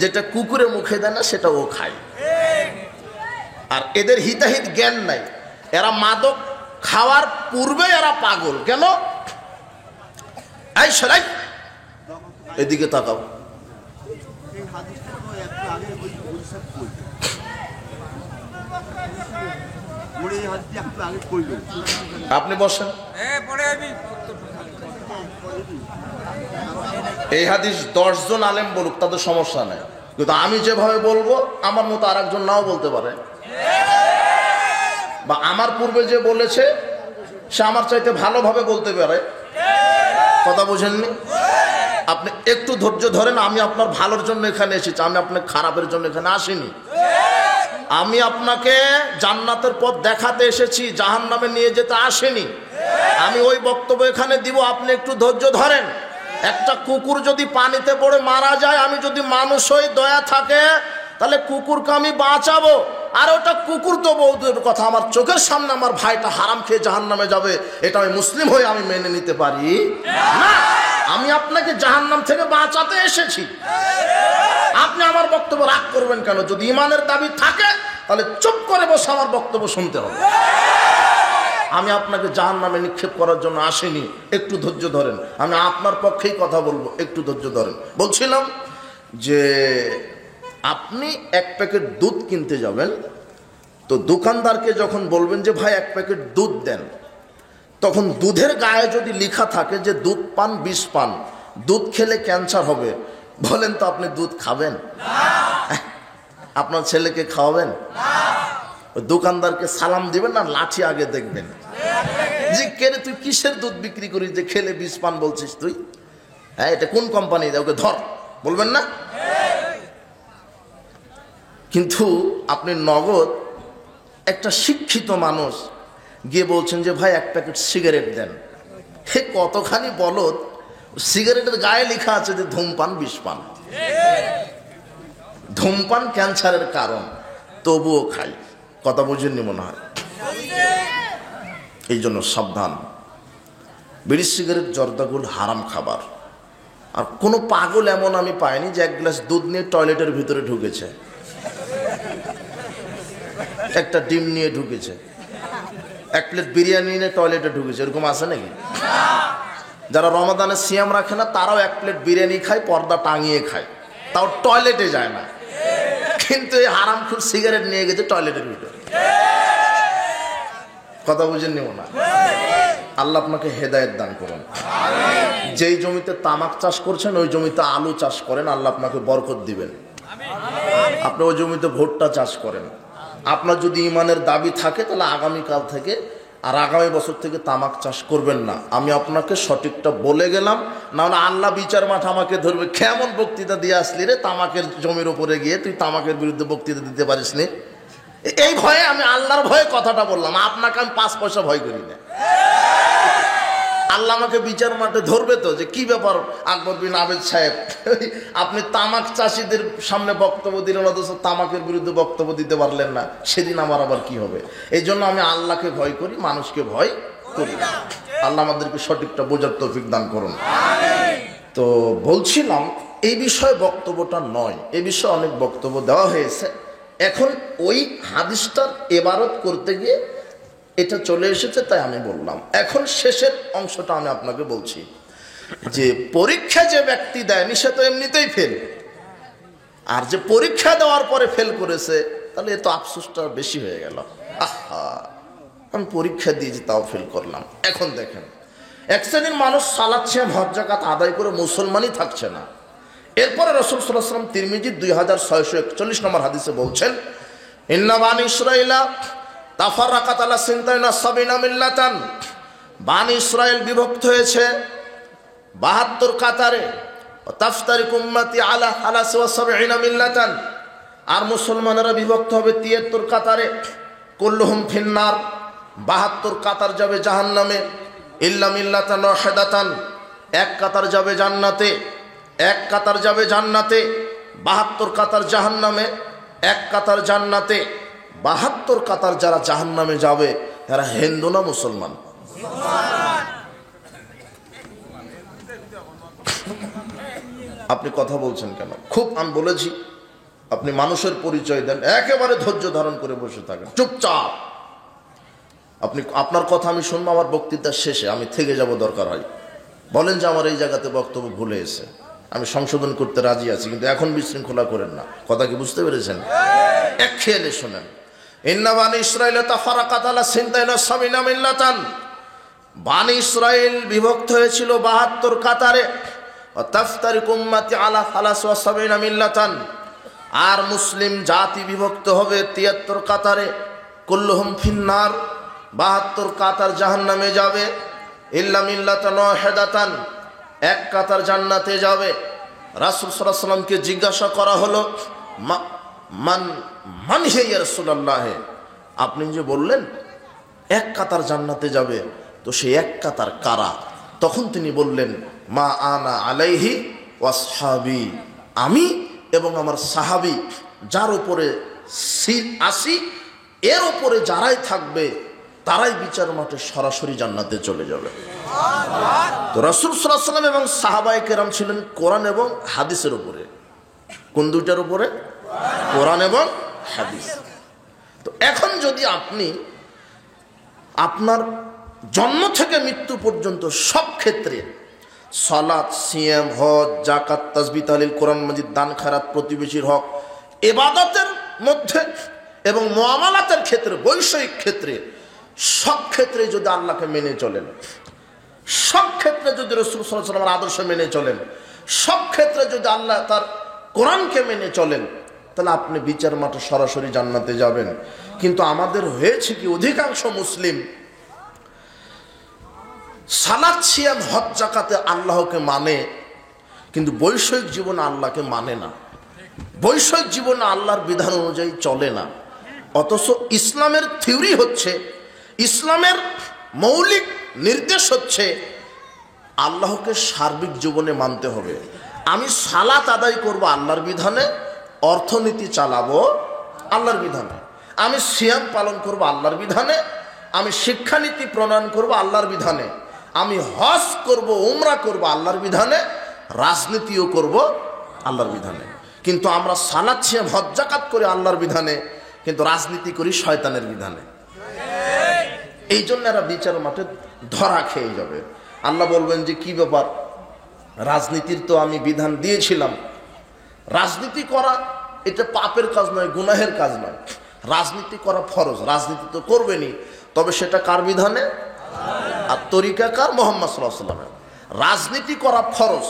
যেটা কুকুরে মুখে দেয় না সেটা ও খায়। আর এদের হিতাহিত জ্ঞান নাই। এরা মাদক খাওয়ার পূর্বে এরা পাগল। কেন? এই সরাই এদিকে তাকাও। আপনি বসেন। এই হাদিস 10 জন আলেম বলুক, তাদের সমস্যা নেই, কিন্তু আমি যেভাবে বলবো আমার মতো আর একজন নাও বলতে পারে, বা আমার পূর্বে যে বলেছে সে আমার চাইতে ভালোভাবে বলতে পারে। কথা বুঝেননি? আপনি একটু ধৈর্য ধরেন। আমি আপনার ভালোর জন্য এখানে এসেছি, আমি আপনার খারাপের জন্য এখানে আসিনি। আমি আপনাকে জান্নাতের পথ দেখাতে এসেছি, জাহান্নামে নিয়ে যেতে আসেনি। আমি ওই বক্তব্য এখানে দিব, আপনি একটু ধৈর্য ধরেন। একটা কুকুর যদি পানিতে পড়ে মারা যায়, আমি যদি মানুষ হই, দয়া থাকে, তাহলে কুকুরকে আমি বাঁচাবো। আর ওটা কুকুর তো বৌদ্ধের কথা, আমার চোখের সামনে আমার ভাইটা হারাম খেয়ে জাহান্নামে যাবে, এটা আমি মুসলিম হয়ে আমি মেনে নিতে পারি না। আমি আপনাকে জাহান্নাম থেকে বাঁচাতে এসেছি। আপনি আমার বক্তব্য রাগ করবেন কেন? যদি ইমানের দাবি থাকে তাহলে চুপ করে বসে আমার বক্তব্য শুনতে হবে। আমি আপনাকে জাহান্নামে নিক্ষেপ করার জন্য আসিনি, একটু ধৈর্য ধরেন। আমি আপনার পক্ষেই কথা বলবো, একটু ধৈর্য ধরেন। বলছিলাম যে আপনি 1 প্যাকেট দুধ কিনতে যাবেন, তো দোকানদারকে যখন বলবেন যে ভাই 1 প্যাকেট দুধ দেন, তখন দুধের গায়ে যদি লেখা থাকে যে দুধ পান, বিষ পান, দুধ খেলে ক্যান্সার হবে, বলেন তো আপনি দুধ খাবেন? আপনার ছেলেকে খাওয়াবেন? দোকানদারকে সালাম দিবেন না লাঠি আগে দেখবেন যে কে রে, তুই কিসের দুধ বিক্রি করিস যে খেলে বিষ পান বলছিস তুই? হ্যাঁ, এটা কোন কোম্পানি? ওকে ধর, বলবেন না? কিন্তু আপনি নগদ একটা শিক্ষিত মানুষ গিয়ে বলছেন যে ভাই 1 প্যাকেট সিগারেট দেন। হে কতখানি বলদ! সিগারেটের গায়ে লেখা আছে যে ধূমপান বিষ পান, ধূমপান ক্যান্সারের কারণ, তবুও খাই। কথা বুঝেননি মনে হয়। এই জন্য সাবধান। বিড়ি, সিগারেট, জর্দাগুল হারাম খাবার। আর কোনো পাগল এমন আমি পাইনি যে 1 গ্লাস দুধ নিয়ে টয়লেটের ভিতরে ঢুকেছে, একটা ডিম নিয়ে ঢুকেছে, 1 প্লেট বিরিয়ানি নিয়ে টয়লেটে ঢুকেছে, এরকম আছে নাকি? যারা রমাদানে সিয়াম রাখে না তারাও 1 প্লেট বিরিয়ানি খায়, পর্দা টাঙিয়ে খায়, তাও টয়লেটে যায় না। কিন্তু এই হারামখোর সিগারেট নিয়ে গেছে টয়লেটের ভিতরে। কথা বুঝেননি মনে হয়? আল্লাহ আপনাকে হেদায়েত দান করুন। যেই জমিতে তামাক চাষ করছেন ওই জমিতে আলু চাষ করেন, আল্লাহ আপনাকে বরকত দিবেন। আপনি ওই জমিতে ভুট্টা চাষ করেন। আপনার যদি ইমানের দাবি থাকে তাহলে আগামীকাল থেকে আর আগামী বছর থেকে তামাক চাষ করবেন না। আমি আপনাকে সঠিকটা বলে গেলাম, না হলে আল্লাহ বিচার মাঠ আমাকে ধরবে, কেমন বক্তৃতা দিয়ে আসলি রে, তামাকের জমির উপরে গিয়ে তুই তামাকের বিরুদ্ধে বক্তৃতা দিতে পারিস নি। এই ভয়ে, আমি আল্লাহর ভয়ে কথাটা বললাম, আপনাকে আমি 5 পয়সা ভয় করি না। আল্লাহ আমাকে বিচার মাঠে ধরবে তো, যে কি ব্যাপার আকবর বিন আবেদ সাহেব, আপনি তামাক চাষিদের সামনে বক্তব্য দিলেন অথচ তামাকের বিরুদ্ধে বক্তব্য দিতে পারলেন না, সেদিন আমার আবার কি হবে? এই জন্য আমি আল্লাহকে ভয় করি, মানুষকে ভয় করি না। আল্লাহ আমাদেরকে সঠিকটা বোঝার তৌফিক দান করুন। তো বলছিলাম এই বিষয়ে বক্তব্যটা নয়, এই বিষয়ে অনেক বক্তব্য দেওয়া হয়েছে। এখন ওই হাদিসটার এবারত করতে গিয়ে এটা চলে এসেছে, তাই আমি বললাম। এখন শেষের অংশটা আমি আপনাকে বলছি যে পরীক্ষা যে ব্যক্তি দেয়নি সে তো এমনিতেই ফেল, আর যে পরীক্ষা দেওয়ার পরে ফেল করেছে তাহলে এ তো আফসোসটা বেশি হয়ে গেল। আহা, আমি পরীক্ষা দিয়েছি তাও ফেল করলাম। এখন দেখেন, 1 শ্রেণীর মানুষ সালাত, সিয়াম, হজ, যাকাত আদায় করে মুসলমানই থাকছে না। এরপরে রাসূল সাল্লাল্লাহু আলাইহি ওয়াসাল্লাম তিরমিজি 2641 নম্বর হাদিসে বলছেন, ইন্না বানি ইসরাঈলা তাফাররাকাত আলা সিনতাইনা সাবিনা মিল্লাতান, বানি ইসরাইল বিভক্ত হয়েছে 72 কাতারে, তাফতারিকু উম্মতি আলা 73 মিল্লাতান, আর মুসলমানেরা বিভক্ত হবে 73 কাতারে, কুল্লুহুম ফিন্নার, 72 কাতার যাবে জাহান্নামে, ইল্লা মিল্লাতান ওয়াহিদাতান, 1 কাতার যাবে জান্নাতে। এক কাতার যাবে জান্নাতে, 72 কাতার জাহান্নামে। এক কাতার জান্নাতে, 72 কাতার যারা জাহান্নামে যাবে এরা হিন্দু না মুসলমান? আপনি কথা বলছেন কেন? খুব আমি বলেছি আপনি মানুষের পরিচয় দেন, একেবারে ধৈর্য ধারণ করে বসে থাকেন চুপচাপ। আপনি আপনার কথা আমি শুনবো, আমার বক্তৃতার শেষে আমি থেকে যাব দরকার হয়। বলেন যে আমার এই জায়গাতে বক্তব্য ভুলে এসে, আমি সংশোধন করতে রাজি আছি, কিন্তু এখন বিশৃঙ্খলা করেন না। কথা কি বুঝতে পেরেছেন? এক খেয়ালে শোনেন। ইন্না বানি ইসরাঈল তাফারাকাত আলা সিনতাইন ওয়া সাবিনা মিল্লাতান। বানি ইসরাঈল বিভক্ত হয়েছিল 72 কাতারে। ওয়া তাফতারিকু উম্মতি আলা 73 মিল্লাতান। আর মুসলিম জাতি বিভক্ত হবে 73 কাতারে। কুল্লুহুম ফিন্নার, 72 কাতার জাহান্নামে যাবে। ইল্লা মিল্লাতান ওয়াহিদাতান, এক কাতার জান্নাতে যাবে। রাসূল সাল্লাল্লাহু আলাইহি ওয়াসাল্লামকে জিজ্ঞাসা করা হলো, মান হে ইয়া রাসূলুল্লাহ, আপনি যে বললেন এক কাতার জান্নাতে যাবে, তো সেই এক কাতার কারা? তখন তিনি বললেন, মা আনা আলাইহি ওয়াসহাবি, আমি এবং আমার সাহাবী যার উপরে আসি, এর উপরে যারাই থাকবে তারাই বিচার মাঠে সরাসরি জান্নাতে চলে যাবে। তো রাসূল সাল্লাল্লাহু আলাইহি ওয়াসাল্লাম এবং সাহাবায়ে কেরাম ছিলেন কোরআন এবং হাদিসের উপরে। কোন দুইটার উপরে? কোরআন এবং হাদিস। তো এখন যদি আপনি আপনার জন্ম থেকে মৃত্যু পর্যন্ত সব ক্ষেত্রে সালাত, সিয়াম, হজ, যাকাত, তাসবিহ, তাহলিল, কোরআন মাজিদ, দান, খায়রাত, প্রতিবেশীর হক, ইবাদতের মধ্যে এবং মুআমালাতের ক্ষেত্রে, বৈষয়িক ক্ষেত্রে, সব ক্ষেত্রে যদি আল্লাহকে মেনে চলেন, সব ক্ষেত্রে যদি রাসূল সাল্লাল্লাহু আলাইহি ওয়াসাল্লামের আদর্শ মেনে চলেন, সব ক্ষেত্রে যদি আল্লাহ তার কোরআনকে মেনে চলেন, তাহলে আপনি বিচার মাঠে সরাসরি জান্নাতে যাবেন। কিন্তু আমাদের হয়েছে কি, অধিকাংশ মুসলিম সালাত, সিয়াম, হজ, যাকাতে আল্লাহকে মানে, কিন্তু বৈষয়িক জীবনে আল্লাহকে মানে না, বৈষয়িক জীবনে আল্লাহর বিধান অনুযায়ী চলে না। অথচ ইসলামের থিওরি হচ্ছে, ইসলামের মৌলিক নির্দেশ হচ্ছে আল্লাহকে সার্বিক জীবনে মানতে হবে। আমি সালাত আদায় করব আল্লাহর বিধানে, অর্থনীতি চালাবো আল্লাহর বিধানে, আমি সিয়াম পালন করব আল্লাহর বিধানে, আমি শিক্ষানীতি প্রণয়ন করব আল্লাহর বিধানে, আমি হজ করব, উমরা করব আল্লাহর বিধানে, রাজনীতিও করব আল্লাহর বিধানে। কিন্তু আমরা সালাত, সিয়াম, হজ, যাকাত করি আল্লাহর বিধানে, কিন্তু রাজনীতি করি শয়তানের বিধানে। এই জন্য এরা বিচার মাঠে ধরা খেয়ে যাবে। আল্লাহ বলবেন যে কি ব্যাপার, রাজনীতির তো আমি বিধান দিয়েছিলাম, রাজনীতি করা এটা পাপের কাজ নয়, গুনাহের কাজ নয়, রাজনীতি করা ফরজ, রাজনীতি তো করবেনই, তবে সেটা কার বিধানে? আর তরিকা কার? মুহাম্মদ সাল্লাল্লাহু আলাইহি ওয়াসাল্লামের। রাজনীতি করা ফরজ,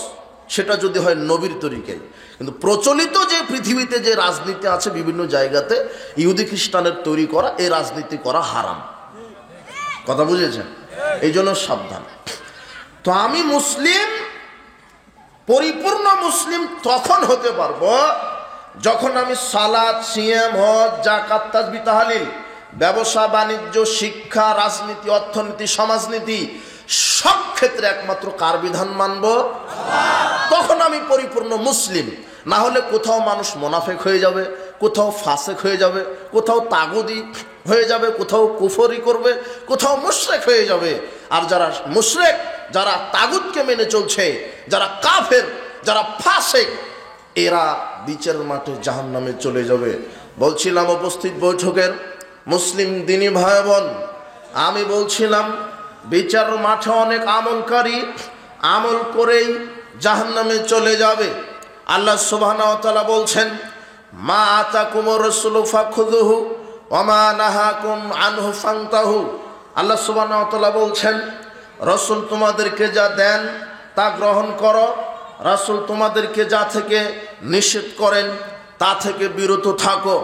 সেটা যদি হয় নবীর তরিকায়। কিন্তু প্রচলিত যে পৃথিবীতে যে রাজনীতি আছে বিভিন্ন জায়গাতে, ইহুদি খ্রিস্টানের তৈরি করা, এই রাজনীতি করা হারাম। কথা বুঝেছেন? এই জন্য সাবধান। তো আমি মুসলিম, পরিপূর্ণ মুসলিম তখন হতে পারবো যখন আমি সালাত, সিয়াম, হজ, যাকাত, তাসবিহ, তাহলিল, ব্যবসা বাণিজ্য, শিক্ষা, রাজনীতি, অর্থনীতি, সমাজনীতি, সব ক্ষেত্রে একমাত্র কার বিধান মানব? তখন আমি পরিপূর্ণ মুসলিম। না হলে কোথাও মানুষ মোনাফেক হয়ে যাবে, কোথাও ফাসেক হয়ে যাবে, কোথাও তাগুদি হয়ে যাবে, কোথাও কুফরি করবে, কোথাও মুশরিক হয়ে যাবে। আর যারা মুশরিক, যারা তাগুতকে মেনে চলছে, যারা কাফের, যারা ফাসেক, এরা বিচারের মাঠে জাহান্নামে চলে যাবে। বলছিলাম উপস্থিত বৈঠকের মুসলিম দিনী ভাই বোন, আমি বলছিলাম বিচার মাঠে অনেক আমলকারী আমল করেই জাহান্নামে চলে যাবে। আল্লাহ সুবহানাহু ওয়া তাআলা বলছেন, মা আতাকুমুর রাসূলু ফাখুযুহু ওয়া মা নাহাকুম আনহু ফান্তাহু। আল্লাহ সুবহানাহু ওয়া তাআলা বলছেন, রাসূল তোমাদেরকে যা দেন তা গ্রহণ করো, রাসূল তোমাদেরকে যা থেকে নিষেধ করেন তা থেকে বিরত থাকো।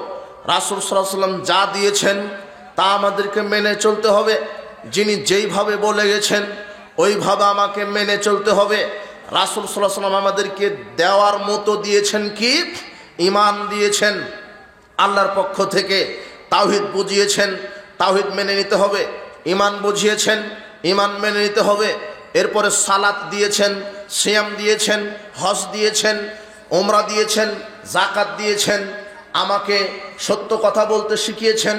রাসূল সাল্লাল্লাহু আলাইহি ওয়াসাল্লাম যা দিয়েছেন তা আমাদেরকে মেনে চলতে হবে। যিনি যেইভাবে বলে গেছেন ওইভাবে আমাকে মেনে চলতে হবে। রাসূল সাল্লাল্লাহু আলাইহি ওয়াসাল্লাম আমাদেরকে দেওয়ার মতো দিয়েছেন কি? ঈমান দিয়েছেন আল্লাহর পক্ষ থেকে, তাওহীদ বুঝিয়েছেন, তাওহীদ মেনে নিতে হবে, ঈমান বুঝিয়েছেন, ঈমান মেনে নিতে হবে। এরপরে সালাত দিয়েছেন, সিয়াম দিয়েছেন, হজ দিয়েছেন, ওমরা দিয়েছেন, যাকাত দিয়েছেন, আমাকে সত্য কথা বলতে শিখিয়েছেন,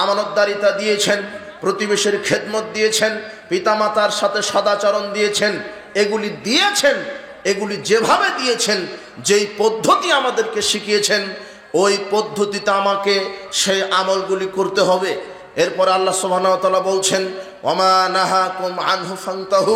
আমানতদারিতা দিয়েছেন, প্রতিবেশীর খেদমত দিয়েছেন, পিতামাতার সাথে সদাচরণ দিয়েছেন। এগুলি দিয়েছেন, এগুলি যেভাবে দিয়েছেন, যেই পদ্ধতি আমাদেরকে শিখিয়েছেন, ওই পদ্ধতিতে আমাকে সেই আমলগুলি করতে হবে। এরপরে আল্লাহ সুবহানাহু ওয়া তাআলা বলছেন, ওমা নাহাকুম আনহু ফান্তাহু,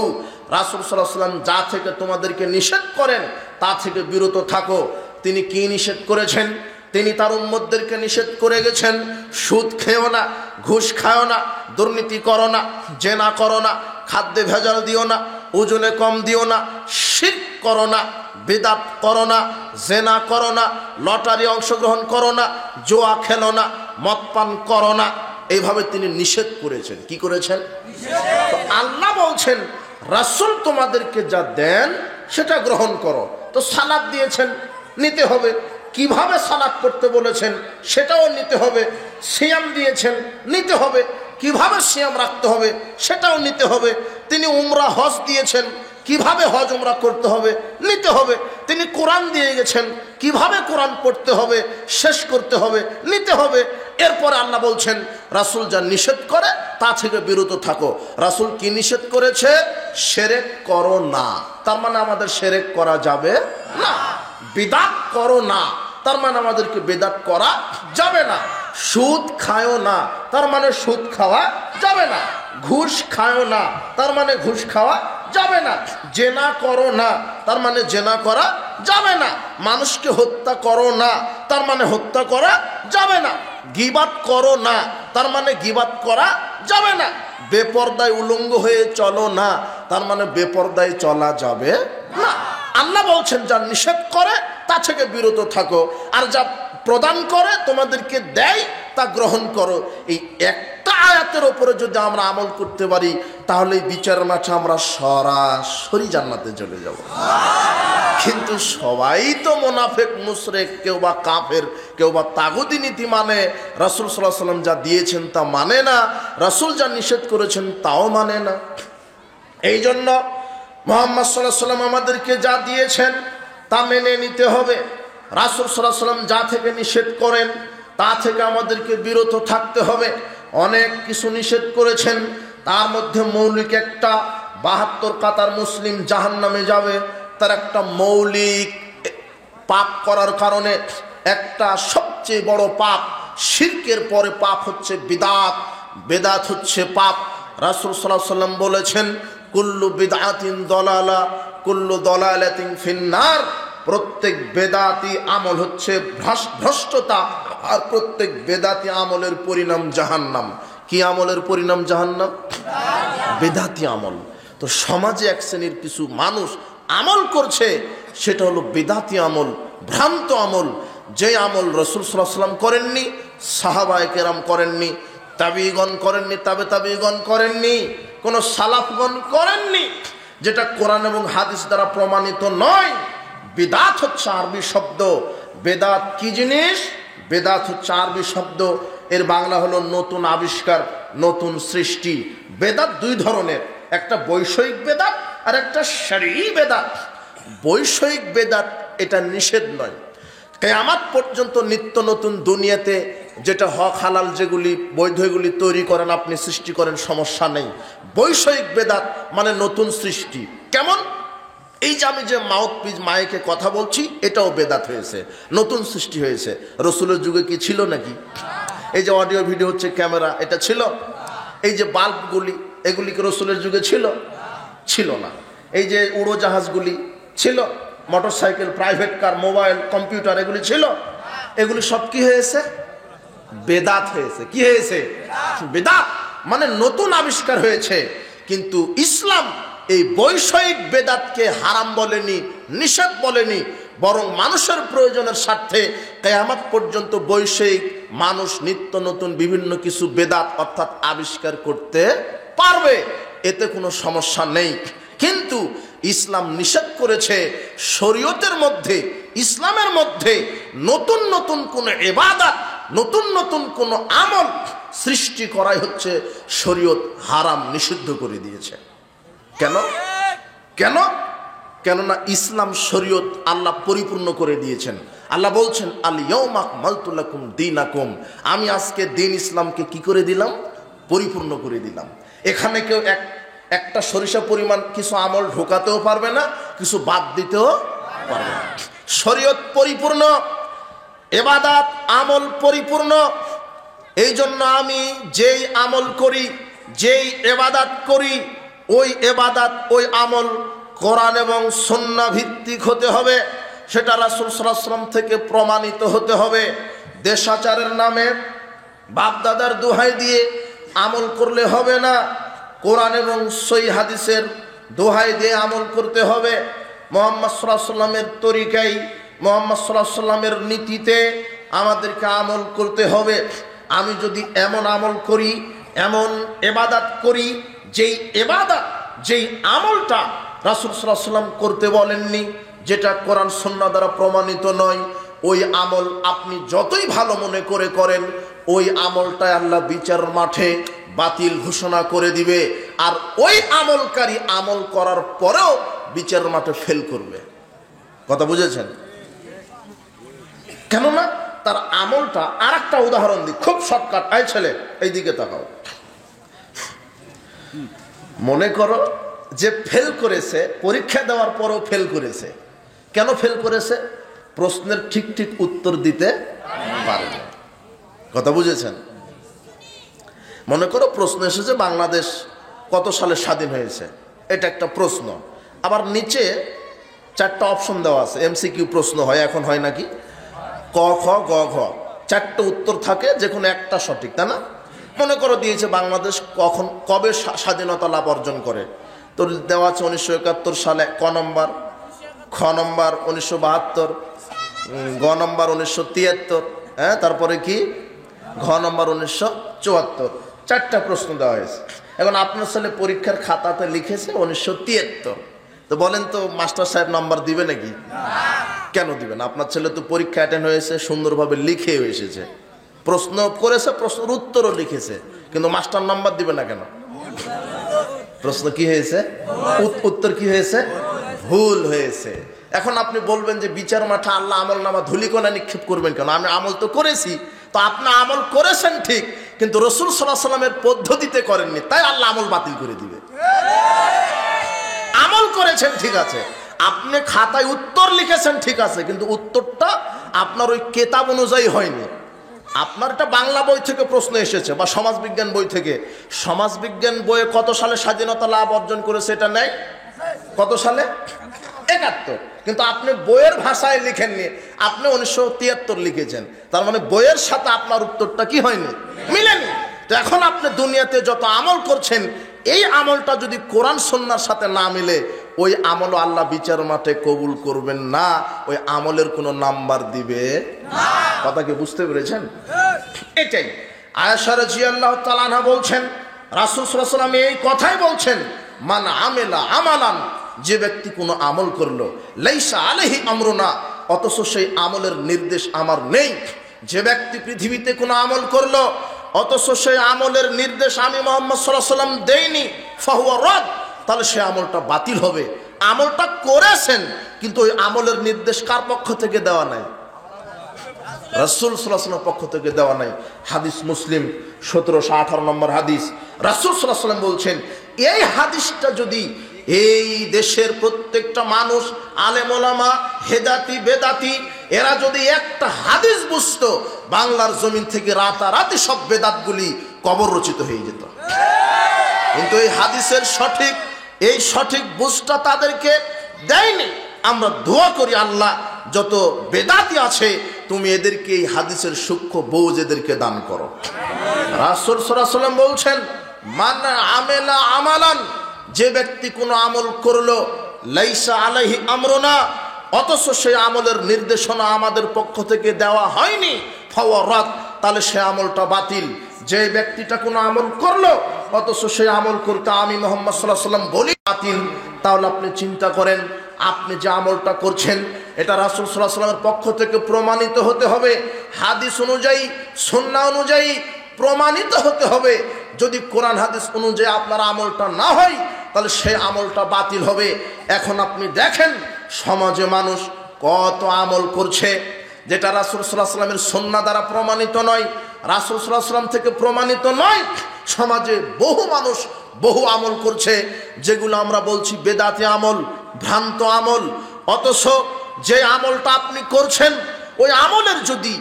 রাসূল সাল্লাল্লাহু আলাইহি ওয়াসাল্লাম যা থেকে তোমাদেরকে নিষেধ করেন তা থেকে বিরত থাকো। তিনি কি নিষেধ করেছেন? তিনি তার উম্মতদেরকে নিষেধ করে গেছেন, সুদ খেও না, ঘুষ খাও না, দুর্নীতি করো না, জেনা করো না, খাদ্যে ভেজাল দিও না, ওজনে কম দিও না, শিরক করো না, বিদআত করো না, জেনা করো না, লটারি অংশগ্রহণ করো না, জুয়া খেলো না, মদ পান করো না। এইভাবে তিনি নিষেধ করেছেন। কি করেছেন? তো আল্লাহ বলছেন রাসূল তোমাদেরকে যা দেন সেটা গ্রহণ করো। তো সালাত দিয়েছেন, নিতে হবে। কিভাবে সালাত করতে বলেছেন সেটাও নিতে হবে। সিয়াম দিয়েছেন, নিতে হবে। কিভাবে সিয়াম রাখতে হবে সেটাও নিতে হবে। তিনি উমরা হজ দিয়েছেন, কিভাবে হজ উমরা করতে হবে নিতে হবে। তিনি কোরআন দিয়ে গেছেন, কিভাবে কোরআন পড়তে হবে, শেষ করতে হবে, নিতে হবে। এরপরে আল্লাহ বলছেন রাসূল যা নিষেধ করে তা থেকে বিরত থাকো। রাসূল কি নিষেধ করেছে? শিরক করো না, তার মানে আমাদের শিরক করা যাবে না। বিদআত করো না, তার মানে আমাদেরকে বিদআত করা যাবে না। সুদ খায়ও না, তার মানে সুদ খাওয়া যাবে না। ঘুষ খায়ও না, তার মানে ঘুষ খাওয়া যাবে না। জেনা করো না, তার মানে জেনা করা যাবে না। মানুষকে হত্যা করো না, তার মানে হত্যা করা যাবে না। গীবাত করো না, তার মানে গীবাত করা যাবে না। বেপরদায় উলঙ্গ হয়ে চলো না, তার মানে বেপরদায় চলা যাবে না। আল্লাহ বলছেন যা নিষেধ করে তা থেকে বিরত থাকো, আর যা প্রদান করে তোমাদেরকে দেয় তা গ্রহণ করো। এই একটা আয়াতের উপরে যদি আমরা আমল করতে পারি তাহলে বিচার মাঠে আমরা সরাসরি জান্নাতে চলে যাব। কিন্তু সবাই তো মুনাফিক, মুশরিক, কেউ বা কাফের, কেউ বা তাগুতি নীতি মানে। রাসূল সাল্লাল্লাহু আলাইহি ওয়াসাল্লাম যা দিয়েছেন তা মানে না, রাসূল যা নিষেধ করেছেন তাও মানে না। এই জন্য মুহাম্মদ সাল্লাল্লাহু আলাইহি ওয়াসাল্লাম আমাদেরকে যা দিয়েছেন তা মেনে নিতে হবে। রাসূল সাল্লাল্লাহু আলাইহি ওয়াসাল্লাম যা থেকে নিষেধ করেন তা থেকে আমাদেরকে বিরত থাকতে হবে। অনেক কিছু নিষেধ করেছেন, তার মধ্যে মৌলিক একটা ৭২ কাতার মুসলিম জাহান্নামে যাবে, তার একটা মৌলিক পাপ করার কারণে একটা সবচেয়ে বড় পাপ, শিরকের পরে পাপ হচ্ছে বিদআত। বিদআত হচ্ছে পাপ। রাসূল সাল্লাল্লাহু আলাইহি ওয়াসাল্লাম বলেছেন কুল্লু বিদআতিন দালালা কুল্লু দালালাতিন ফিন্নার। প্রত্যেক বেদাতি আমল হচ্ছে ভ্রষ্টতা, আর প্রত্যেক বেদাতি আমলের পরিণাম জাহান্নাম। কি আমলের পরিণাম? জাহান্নাম। বেদাতি আমল। তো সমাজে এক শ্রেণীর কিছু মানুষ আমল করছে, সেটা হলো বেদাতি আমল, ভ্রান্ত আমল। যে আমল রাসূল সাল্লাল্লাহু আলাইহি ওয়াসাল্লাম করেননি, সাহাবায়ে কেরাম করেননি, তাবিঈগণ করেননি, তাবিঈগণ করেননি, কোন সালাফগণ করেননি, যেটা কোরআন এবং হাদিস দ্বারা প্রমাণিত নয়। বিদআত হচ্ছে আরবি শব্দ। বেদাত কি জিনিস? বেদাত হচ্ছে আরবি শব্দ, এর বাংলা হলো নতুন আবিষ্কার, নতুন সৃষ্টি। বেদাত দুই ধরনের, একটা বৈষয়িক বেদাত আর একটা শরঈ বেদাত। বৈষয়িক বেদাত এটা নিষেধ নয়। কিয়ামত পর্যন্ত নিত্য নতুন দুনিয়াতে যেটা হক হালাল যেগুলি বৈধ এগুলি তৈরি করেন আপনি, সৃষ্টি করেন, সমস্যা নেই। বৈষয়িক বেদাত মানে নতুন সৃষ্টি। কেমন? এই যে আমি যে মাউথপিস, মাইকে কথা বলছি, এটাও বেদাত হয়েছে, নতুন সৃষ্টি হয়েছে। রাসূলের যুগে কি ছিল নাকি? এই যে অডিও ভিডিও হচ্ছে, ক্যামেরা, এটা ছিল? এই যে বাল্বগুলি, এগুলি কি রাসূলের যুগে ছিল? ছিল না। এই যে উড়োজাহাজগুলি ছিল, motorcycle, private car, mobile, computer, এগুলি ছিল? এগুলি সব কি হয়েছে? বেদাত হয়েছে। কি হয়েছে? বেদাত মানে নতুন আবিষ্কার হয়েছে। কিন্তু ইসলাম এই বৈষয়িক বেদাতকে হারাম বলেনি, নিষেধ বলেনি, বরং মানুষের প্রয়োজনের স্বার্থে কিয়ামত পর্যন্ত বৈষয়িক মানুষ নিত্য নতুন বিভিন্ন কিছু বেদাত অর্থাৎ আবিষ্কার করতে পারবে, এতে কোনো সমস্যা নেই। কিন্তু ইসলাম নিষেধ করেছে শরীয়তের মধ্যে, ইসলামের মধ্যে নতুন নতুন কোনো ইবাদত, নতুন নতুন কোনো আমল সৃষ্টি করাই হচ্ছে শরীয়ত হারাম, নিষিদ্ধ করে দিয়েছে। কেন? কেন? কেননা ইসলাম শরীয়ত আল্লাহ পরিপূর্ণ করে দিয়েছেন। আল্লাহ বলছেন আল ইয়াউমা আকমালতু লাকুম দীনাকুম, আমি আজকে দিন ইসলামকে কি করে দিলাম? পরিপূর্ণ করে দিলাম। এখানে কেউ একটা সরিষা পরিমাণ কিছু আমল ঢোকাতেও পারবে না, কিছু বাদ দিতেও পারবে না। শরীয়ত পরিপূর্ণ, ইবাদত আমল পরিপূর্ণ। এই জন্য আমি যেই আমল করি, যেই ইবাদত করি, ওই ইবাদত ওই আমল কোরআন এবং সুন্নাহ ভিত্তিক হতে হবে। সেটা রাসূল সাল্লাল্লাহু আলাইহি ওয়াসাল্লাম থেকে প্রমাণিত হতে হবে। দেশাচারের নামে বাপ দাদার দোহাই দিয়ে আমল করলে হবে না। কোরআন এবং সহিহ হাদিসের দোহাই দিয়ে আমল করতে হবে। মুহাম্মদ সাল্লাল্লাহু আলাইহি ওয়াসাল্লামের তরিকায়, মুহাম্মদ সাল্লাল্লাহু আলাইহি ওয়াসাল্লামের নীতিতে আমাদেরকে আমল করতে হবে। আমি যদি এমন আমল করি, এমন ইবাদত করি, যেই ইবাদত যেই আমলটা রাসূল সাল্লাল্লাহু আলাইহি ওয়াসাল্লাম করতে বলেননি, যেটা কোরআন সুন্নাহ দ্বারা প্রমাণিত নয়, ওই আমল আপনি যতই ভালো মনে করে করেন, ওই আমলটাই আল্লাহ বিচার মাঠে বাতিল ঘোষণা করে দিবে। আর ওই আমলকারী আমল করার পরেও বিচার মাঠে ফেল করবে। কথা বুঝেছেন? কেননা তার আমলটা, আর একটা উদাহরণ দিই, খুব শর্টকাট। এই ছেলে, এই দিকে তাকাও। মনে করো যে ফেল করেছে, পরীক্ষা দেওয়ার পরও ফেল করেছে। কেন ফেল করেছে? প্রশ্নের ঠিক ঠিক উত্তর দিতে পারেনি। কথা বুঝেছেন? মনে করো প্রশ্ন এসেছে বাংলাদেশ কত সালে স্বাধীন হয়েছে, এটা একটা প্রশ্ন। আবার নিচে 4টা অপশন দেওয়া আছে, এমসিকিউ প্রশ্ন হয়, এখন হয় নাকি? ক খ গ ঘ, 4টে উত্তর থাকে, যে কোনো একটা সঠিক, তাই না? মনে করো দিয়েছে বাংলাদেশ কবে স্বাধীনতা লাভ অর্জন করে, তো দেওয়া আছে 1971 সালে ক নম্বর, খ নম্বর 1972, গ নম্বর 1973, হ্যাঁ, তারপরে কি ঘ নম্বর 1974। 4টা প্রশ্ন দেওয়া হয়েছে। এখন আপনার ছেলে পরীক্ষার খাতাতে লিখেছে 1973, তো বলেন তো মাস্টার সাহেব নাম্বার দিবে নাকি? কেন দিবে না? আপনার ছেলে তো পরীক্ষা অ্যাটেন্ড হয়েছে, সুন্দরভাবে লিখেও এসেছে, প্রশ্ন করেছে, প্রশ্নের উত্তরও লিখেছে, কিন্তু মাস্টার নাম্বার দিবে না কেন? প্রশ্ন কি হয়েছে? উত্তর কি হয়েছে? ভুল হয়েছে। এখন আপনি বলবেন যে বিচার মাঠে আল্লাহ আমল নামা ধুলিকণা নিক্ষেপ করবেন কেন? আমি আমল তো করেছি। তো আপনি আমল করেছেন ঠিক, কিন্তু রাসূল সাল্লাল্লাহু আলাইহি ওয়াসাল্লামের পদ্ধতিতে করেননি, তাই আল্লাহ আমল বাতিল করে দিবে। আমল করেছেন ঠিক আছে, আপনি খাতায় উত্তর লিখেছেন ঠিক আছে, কিন্তু উত্তরটা আপনার ওই কেতাব অনুযায়ী হয়নি। আপনার একটা বাংলা বই থেকে প্রশ্ন এসেছে বা সমাজবিজ্ঞান বই থেকে। সমাজবিজ্ঞান বইয়ে কত সালে স্বাধীনতা লাভ অর্জন করেছে এটা নেই, কত সালে? 71। কিন্তু আপনি বইয়ের ভাষায় লিখেননি, আপনি 1973 লিখেছেন। তার মানে বইয়ের সাথে আপনার উত্তরটা কি হয়নি? মিলেনি। তো এখন আপনি দুনিয়াতে যত আমল করছেন, এই আমলটা যদি কোরআন সুন্নাহর সাথে না মিলে, ওই আমলও আল্লাহ বিচার মাঠে কবুল করবেন না, ওই আমলের কোনো নাম্বার দিবে না। কথা কি বুঝতে পেরেছেন? এটাই আয়েশা রাদিয়াল্লাহু তাআলা আনহা বলছেন, রাসূল সাল্লাল্লাহু আলাইহি ওয়াসাল্লাম এই কথাই বলছেন, মান আমিলা আমালান, যে ব্যক্তি কোনো আমল করলো, লাইসা আলাইহি আমরুনা, অথচ সেই আমলের নির্দেশ আমার নেই। যে ব্যক্তি পৃথিবীতে কোনো আমল করলো, অথচ সেই আমলের নির্দেশ আমি মুহাম্মদ সাল্লাল্লাহু আলাইহি ওয়াসাল্লাম দেইনি, ফাহুয়া রাদ, তাহলে সে আমলটা বাতিল হবে। আমলটা করেছেন, কিন্তু ওই আমলের নির্দেশ কার পক্ষ থেকে দেওয়া নাই? রাসূল সাল্লাল্লাহু আলাইহি ওয়াসাল্লামের পক্ষ থেকে দেওয়া নাই। হাদিস মুসলিম 1718 নম্বর হাদিস। রাসূল সাল্লাল্লাহু আলাইহি ওয়াসাল্লাম বলছেন, এই হাদিসটা যদি এই দেশের প্রত্যেকটা মানুষ, আলেম ওলামা, হেদাতি বেদাতি, এরা যদি একটা হাদিস বুঝতো, বাংলার জমিন থেকে রাতারাতি সব বেদাতগুলি কবর রচিত হয়ে যেত। কিন্তু এই হাদিসের সঠিক বুঝটা তাদেরকে দেয়নি। আমরা দোয়া করি, আল্লাহ যত বেদাতি আছে তুমি এদেরকে এই হাদিসের সূক্ষ্ম বোঝ এদেরকে দান করো। রাসূল সাল্লাল্লাহু আলাইহি ওয়াসাল্লাম বলছেন, মান আমিলা আমালান, যে ব্যক্তি কোনো আমল করলো, লাইসা আলাইহি আমরুনা, অথচ সেই আমলের নির্দেশনা আমাদের পক্ষ থেকে দেওয়া হয়নি, ফাহুয়া রাদ, তাহলে সে আমলটা বাতিল। যে ব্যক্তিটা কোনো আমল করলো, অথচ সেই আমল করতে আমি মুহাম্মদ সাল্লাল্লাহু আলাইহি ওয়াসাল্লাম বলি বাতিল, তাহলে আপনি চিন্তা করেন, আপনি যে আমলটা করছেন এটা রাসূল সাল্লাল্লাহু আলাইহি ওয়াসাল্লামের পক্ষ থেকে প্রমাণিত হতে হবে, হাদিস অনুযায়ী, সুন্নাহ অনুযায়ী প্রমাণিত হতে হবে। যদি কোরআন হাদিস অনুযায়ী আপনার আমলটা না হয়, তাহলে সেই আমলটা বাতিল হবে। এখন আপনি দেখেন সমাজে মানুষ কত আমল করছে যেটা রাসূল সাল্লাল্লাহু আলাইহি ওয়াসাল্লামের সুন্নাহ দ্বারা প্রমাণিত নয়, রাসূল সাল্লাল্লাহু আলাইহি ওয়াসাল্লাম থেকে প্রমাণিত নয়। সমাজে বহু মানুষ বহু আমল করছে যেগুলো আমরা বলছি বেদাতি আমল, ভ্রান্ত আমল। অথচ যে আমলটা আপনি করছেন ওই আমলের যদি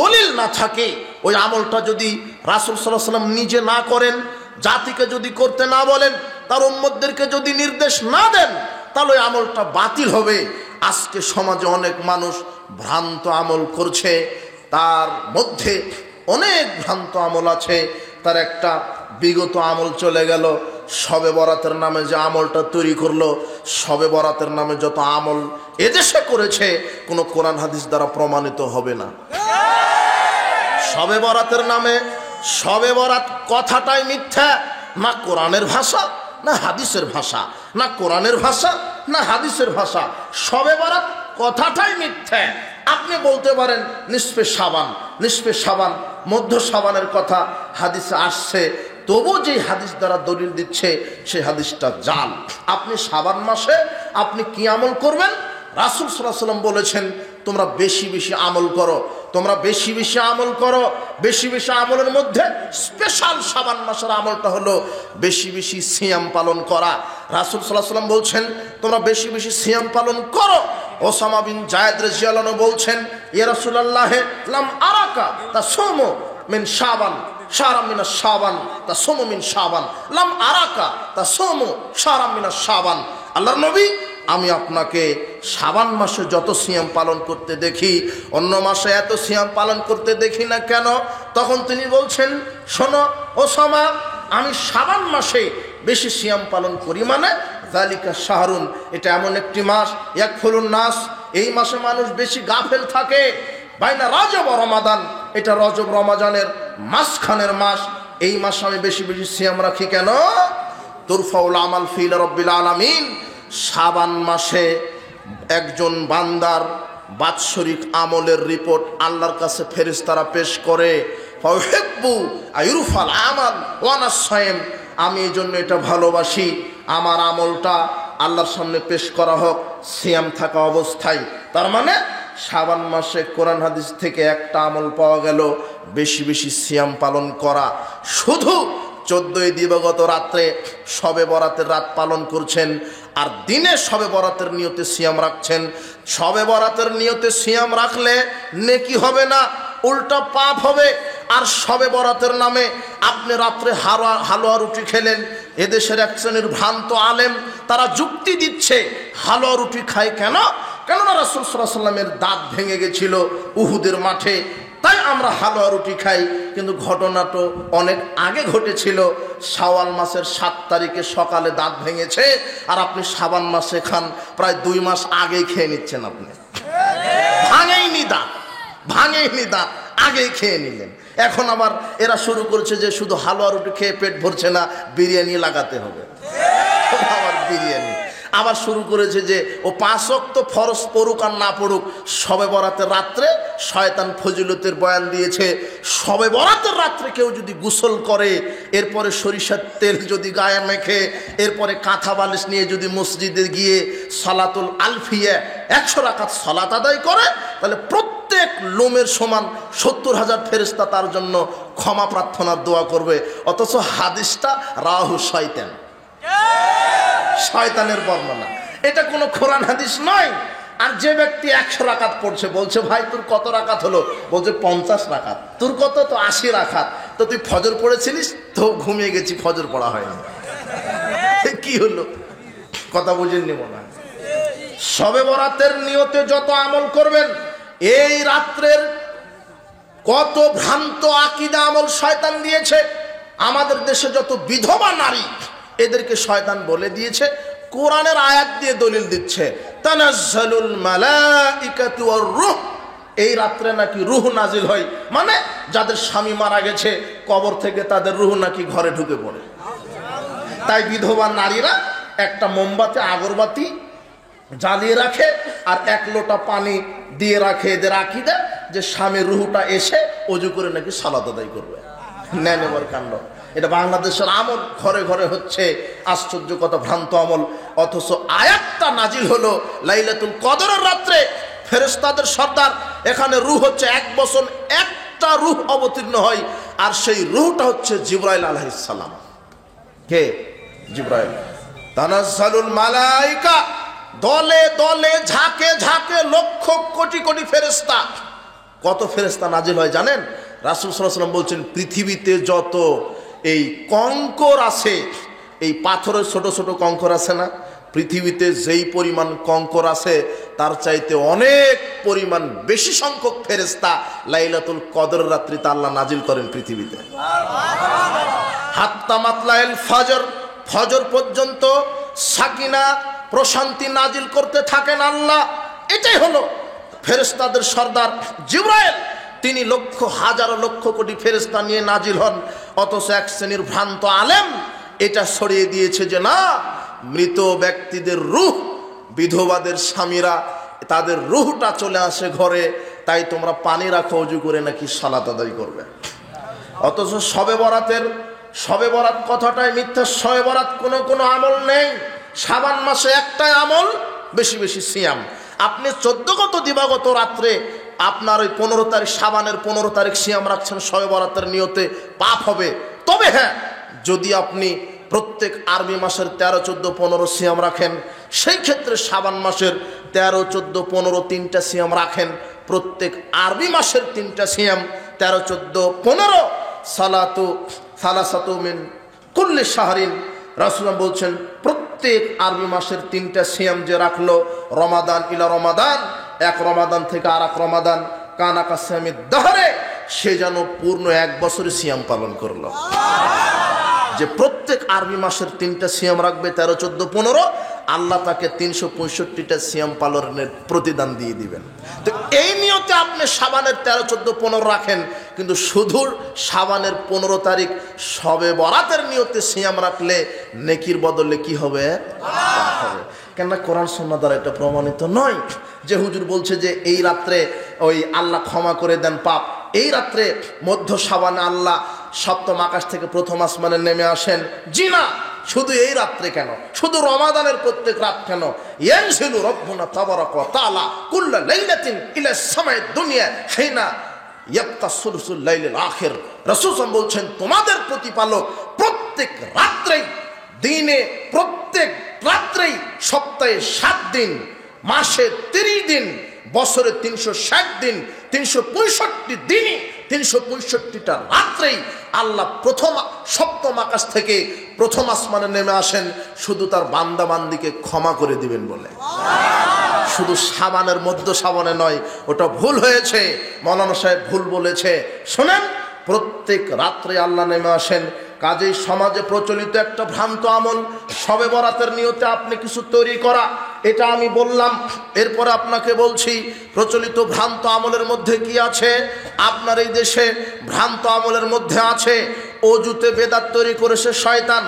দলিল না থাকে, ওই আমলটা যদি রাসূল সাল্লাল্লাহু আলাইহি ওয়াসাল্লাম নিজে না করেন, জাতিকে যদি করতে না বলেন, তার উম্মতদেরকে যদি নির্দেশ না দেন, তাহলে ওই আমলটা বাতিল হবে। আজকে সমাজে অনেক মানুষ ভ্রান্ত আমল করছে, তার মধ্যে অনেক ভ্রান্ত আমল আছে। তার একটা বিগত আমল চলে গেল, শবে বরাতের নামে যে আমলটা তৈরি করলো, শবে বরাতের নামে যত আমল এদেশে করেছে কোনো কোরআন হাদিস দ্বারা প্রমাণিত হবে না। শবে বরাতের নামে, শবে বরাত কথাটাই মিথ্যা, না কোরআনের ভাষা না হাদিসের ভাষা, না কোরআনের ভাষা না হাদিসের ভাষা। শবে বরাত কথাটাই মিথ্যা। আপনি বলতে পারেন নিসফে শাবান, নিসফে শাবান, মধ্য শাবানের কথা হাদিসে আসছে, তবু যে হাদিস দ্বারা দলিল দিচ্ছে সেই হাদিসটা জাল। আপনি শাবান মাসে আপনি কি আমল করবেন? রাসূল সাল্লাল্লাহু আলাইহি ওয়াসাল্লাম বলেছেন তোমরা বেশি বেশি আমল করো, তোমরা বেশি বেশি আমল করো। বেশি বেশি আমলের মধ্যে স্পেশাল শাবান মাসের আমলটা হলো বেশি বেশি সিয়াম পালন করা। রাসূল সাল্লাল্লাহু আলাইহি ওয়াসাল্লাম বলছেন তোমরা বেশি বেশি সিয়াম পালন করো। ওসামা বিন যায়েদ রাদিয়াল্লাহু আনহু বলছেন ইয়া রাসূলুল্লাহ লাম আরাকা তাসুমু মিন শাবান শাহরাম মিনাশ শাবান তাসুমু মিন শাবান, লাম আরাকা তাসুমু শাহরাম মিনাশ শাবান। আল্লাহর নবী, আমি আপনাকে শাবান মাসে যত সিয়াম পালন করতে দেখি অন্য মাসে এত সিয়াম পালন করতে দেখি না কেন? তখন তিনি বলছেন শোনো ওসামা, আমি শাবান মাসে বেশি সিয়াম পালন করি, মানে যালিকা শাহরুন, এটা এমন একটি মাস ইয়াকফুলুন নাস, এই মাসে মানুষ বেশি গাফেল থাকে। বাইনা রজব ও রমাদান, এটা রজব রমাজানের মাঝখানের মাস, এই মাসে আমি বেশি বেশি সিয়াম রাখি কেন? তুরফাউল আমাল ফি রাব্বিল আলামিন, শাবান মাসে একজন বান্দার বাৎসরিক আমলের রিপোর্ট আল্লাহর কাছে ফেরেশতারা পেশ করে। ফাউহিব্বু আয়ুরফাল আমাল ওয়া নাসাইম, আমি এই জন্য এটা ভালোবাসি আমার আমলটা আল্লাহর সামনে পেশ করা হোক সিয়াম থাকা অবস্থায়। তার মানে শাবান মাসে কোরআন হাদিস থেকে একটা আমল পাওয়া গেল, বেশি বেশি সিয়াম পালন করা। শুধু 14 দিবাগত রাত্রে শবে বরাতের রাত পালন করছেন, আর দিনে শবে বরাতের নিয়তে সিয়াম রাখছেন। শবে বরাতের নিয়তে সিয়াম রাখলে নেকি হবে না, উল্টা পাপ হবে। আর শবে বরাতের নামে আপনি রাত্রে হালুয়া রুটি খেলেন। এদেশের এক শ্রেণীর ভ্রান্ত আলেম তারা যুক্তি দিচ্ছে হালুয়া রুটি খায় কেন? কেননা রাসূল সাল্লাল্লাহু আলাইহি ওয়াসাল্লামের দাঁত ভেঙে গেছিল উহুদের মাঠে, তাই আমরা হালুয়া রুটি খাই। কিন্তু ঘটনা তো অনেক আগে ঘটেছিল। শাওয়াল মাসের 7 তারিখে সকালে দাঁত ভেঙেছে, আর আপনি শাবান মাসে খান, প্রায় 2 মাস আগেই খেয়ে নিচ্ছেন। আপনি ভাঙেইনি দাঁত, ভাঙেইনি দাঁত, আগেই খেয়ে নিলেন। এখন আবার এরা শুরু করেছে যে শুধু হালুয়া রুটি খেয়ে পেট ভরছে না, বিরিয়ানি লাগাতে হবে। আবার বিরিয়ানি আবার শুরু করেছে যে ও 5 ওয়াক্ত ফরজ পড়ুক আর না পড়ুক, শবে বরাতের রাত্রে শয়তান ফজিলতের বয়ান দিয়েছে, শবে বরাতের রাত্রে কেউ যদি গোসল করে, এরপরে সরিষার তেল যদি গায়ে মেখে, এরপরে কাঁথা বালিশ নিয়ে যদি মসজিদে গিয়ে সালাতুল আলফিয়া 100 রাকাত সালাত আদায় করে, তাহলে প্রত্যেক লোমের সমান 70,000 ফেরেশতা তার জন্য ক্ষমা প্রার্থনার দোয়া করবে। অথচ হাদিসটা রাহু শয়তান, শয়তানের বর্ণনা, এটা কোনো কোরআন হাদিস নয়। আর যে ব্যক্তি 100 রাকাত পড়ছে, বলছে ভাই তোর কত রাকাত হলো? বলছে 50 রাকাত। তোর কত? তো 80 রাকাত। তো তুই ফজর পড়েছিলিস? তো ঘুমিয়ে গেছি, ফজর পড়া হয়নি। কি হলো? কথা বুঝেননি মনে হয়। শবে বরাতের নিয়তে যত আমল করবেন, এই রাত্রের কত ভ্রান্ত আকীদা আমল শয়তান দিয়েছে। আমাদের দেশে যত বিধবা নারী, এদেরকে শয়তান বলে দিয়েছে, কোরআনের আয়াত দিয়ে দলিল দিচ্ছে, তানাজ্জালুল মালাইকাতু ওয়ার রূহ, এই রাত্রে নাকি রূহ নাজিল হয়। মানে যাদের স্বামী মারা গেছে কবর থেকে তাদের রূহ নাকি ঘরে ঢুকে পড়ে। তাই বিধবা নারীরা একটা মোমবাতি আগরবাতি জ্বালিয়ে রাখে আর 1 লোটা পানি দিয়ে রাখে। এদের আকীদা যে স্বামীর রূহটা এসে ওযু করে নাকি সালাত আদায় করবে। নেবার কাণ্ড। এটা বাংলাদেশের আমল, ঘরে ঘরে হচ্ছে, আশ্চর্য কত ভ্রান্ত আমল। অথচ আয়াতটা নাজিল হলো লাইলাতুল কদরের রাত্রে, ফেরেশতাদের সর্দার, এখানে রূহ হচ্ছে 1 বছর একটা রূহ অবতীর্ণ হয়, আর সেই রূহটা হচ্ছে জিবরাইল আলাইহিস সালাম। কে? জিবরাইল। তানাজ্জালুল মালাইকা, দলে দলে ঝাঁকে ঝাঁকে লক্ষ কোটি কোটি ফেরেশতা। কত ফেরেশতা নাজিল হয় জানেন? রাসূল সাল্লাল্লাহু আলাইহি ওয়াসাল্লাম বলছেন, পৃথিবীতে যত এই কঙ্কর আছে, এই পাথরের ছোট ছোট কঙ্কর আছে না, পৃথিবীতে যেই পরিমাণ কঙ্কর আছে তার চাইতে অনেক পরিমাণ বেশি সংখ্যক ফেরেশতা লাইলাতুল কদরের রাত্রিতে আল্লাহ নাজিল করেন পৃথিবীতে। হাত্তা মাতলাইল ফজর, ফজর পর্যন্ত সাকিনা, প্রশান্তি নাজিল করতে থাকেন আল্লাহ। এটাই হলো ফেরেশতাদের সর্দার জিবরাইল। তিনি লক্ষ হাজারো লক্ষ কোটি ফেরেশতা নিয়ে নাজিল হন। অথচ এক শ্রেণীর ভ্রান্ত আলেম এটা ছড়িয়ে দিয়েছে যে না, মৃত ব্যক্তিদের রূহ, বিধবাদের স্বামীরা, তাদের রূহটা চলে আসে ঘরে, তাই তোমরা পানি রাখো, ওযু করে নাকি সালাত আদায় করবে। অথচ শবে বরাত কথাটাই মিথ্যা। শবে বরাত কোনো আমল নেই। শাবান মাসে একটাই আমল, বেশি বেশি সিয়াম। আপনি 14 গত দিবাগত রাত্রে আপনার ওই 15 তারিখ, শাবানের 15 তারিখ সিয়াম রাখছেন শবে বরাতের নিয়তে, পাপ হবে। তবে হ্যাঁ, যদি আপনি প্রত্যেক আরবি মাসের 13, 14, 15 সিয়াম রাখেন, সেই ক্ষেত্রে শাবান মাসের 13, 14, 15 3টা সিয়াম রাখেন, প্রত্যেক আরবি মাসের 3টা সিয়াম, 13, 14, 15 সালাসাতু মিন কুল্লি শাহরিন। রাসূলুল্লাহ বলছেন, প্রত্যেক আরবি মাসের 3টা সিয়াম যে রাখলো, রমাদান ইলা রমাদান, এক রমাদান থেকে আর এক রমাদান, কানা কাসিয়ামিদ দাহরে, সে যেন পূর্ণ 1 বছরের সিয়াম পালন করলো। যে প্রত্যেক আরবি মাসের 3টা সিয়াম রাখবে, 13, 14, 15, আল্লাহ তাকে 365টা সিয়াম পালনের প্রতিদান দিয়ে দিবেন। তো এই নিয়তে আপনি শাবানের 13, 14, 15 রাখেন, কিন্তু শুধু শাবানের 15 তারিখ শবে বরাতের নিয়তে সিয়াম রাখলে নেকির বদলে কি হবে? কেননা কোরআন সুন্নাহ দ্বারা এটা প্রমাণিত নয় যে হুজুর বলছে যে এই রাত্রে ওই আল্লাহ ক্ষমা করে দেন পাপ। এই রাত্রে মধ্য শাবানে আল্লাহ 7ম আকাশ থেকে 1ম আসমানে নেমে আসেন। জি না, শুধু এই রাত্রে কেন, শুধু রমাদানের প্রত্যেক রাত কেন? ইয়ানজিলু রাব্বুনা তাবারাকা ওয়া তাআলা কুল্লা লাইলাতিন ইলা সামাইদ দুনিয়া হিনা ইয়াবকা সুলসুল লাইলিল আখির। রাসূল সাল্লাল্লাহু বলছেন, তোমাদের প্রতিপালক প্রত্যেক রাত্রেই, দিনে প্রত্যেক রাত্রেই, সপ্তাহে 7 দিন, মাসে 30 দিন, বছরে 360 দিন, 365 দিনই, 365টা রাত্রেই আল্লাহ 7ম আকাশ থেকে 1ম আসমানে নেমে আসেন শুধু তার বান্দা বান্দিকে ক্ষমা করে দিবেন বলে। শুধু শাবানের মধ্য শাবানে নয়, ওটা ভুল হয়েছে, মৌলানা সাহেব ভুল বলেছে। শোনেন, প্রত্যেক রাত্রে আল্লাহ নেমে আসেন। কাজেই সমাজে প্রচলিত একটা ভ্রান্ত আমল শবে বরাতের নিয়তে আপনি কিছু তৈরি করা, এটা আমি বললাম। এরপরে আপনাকে বলছি প্রচলিত ভ্রান্ত আমলের মধ্যে কি আছে। আপনার এই দেশে ভ্রান্ত আমলের মধ্যে আছে অজুতে বেদাত তৈরি করেছে শয়তান।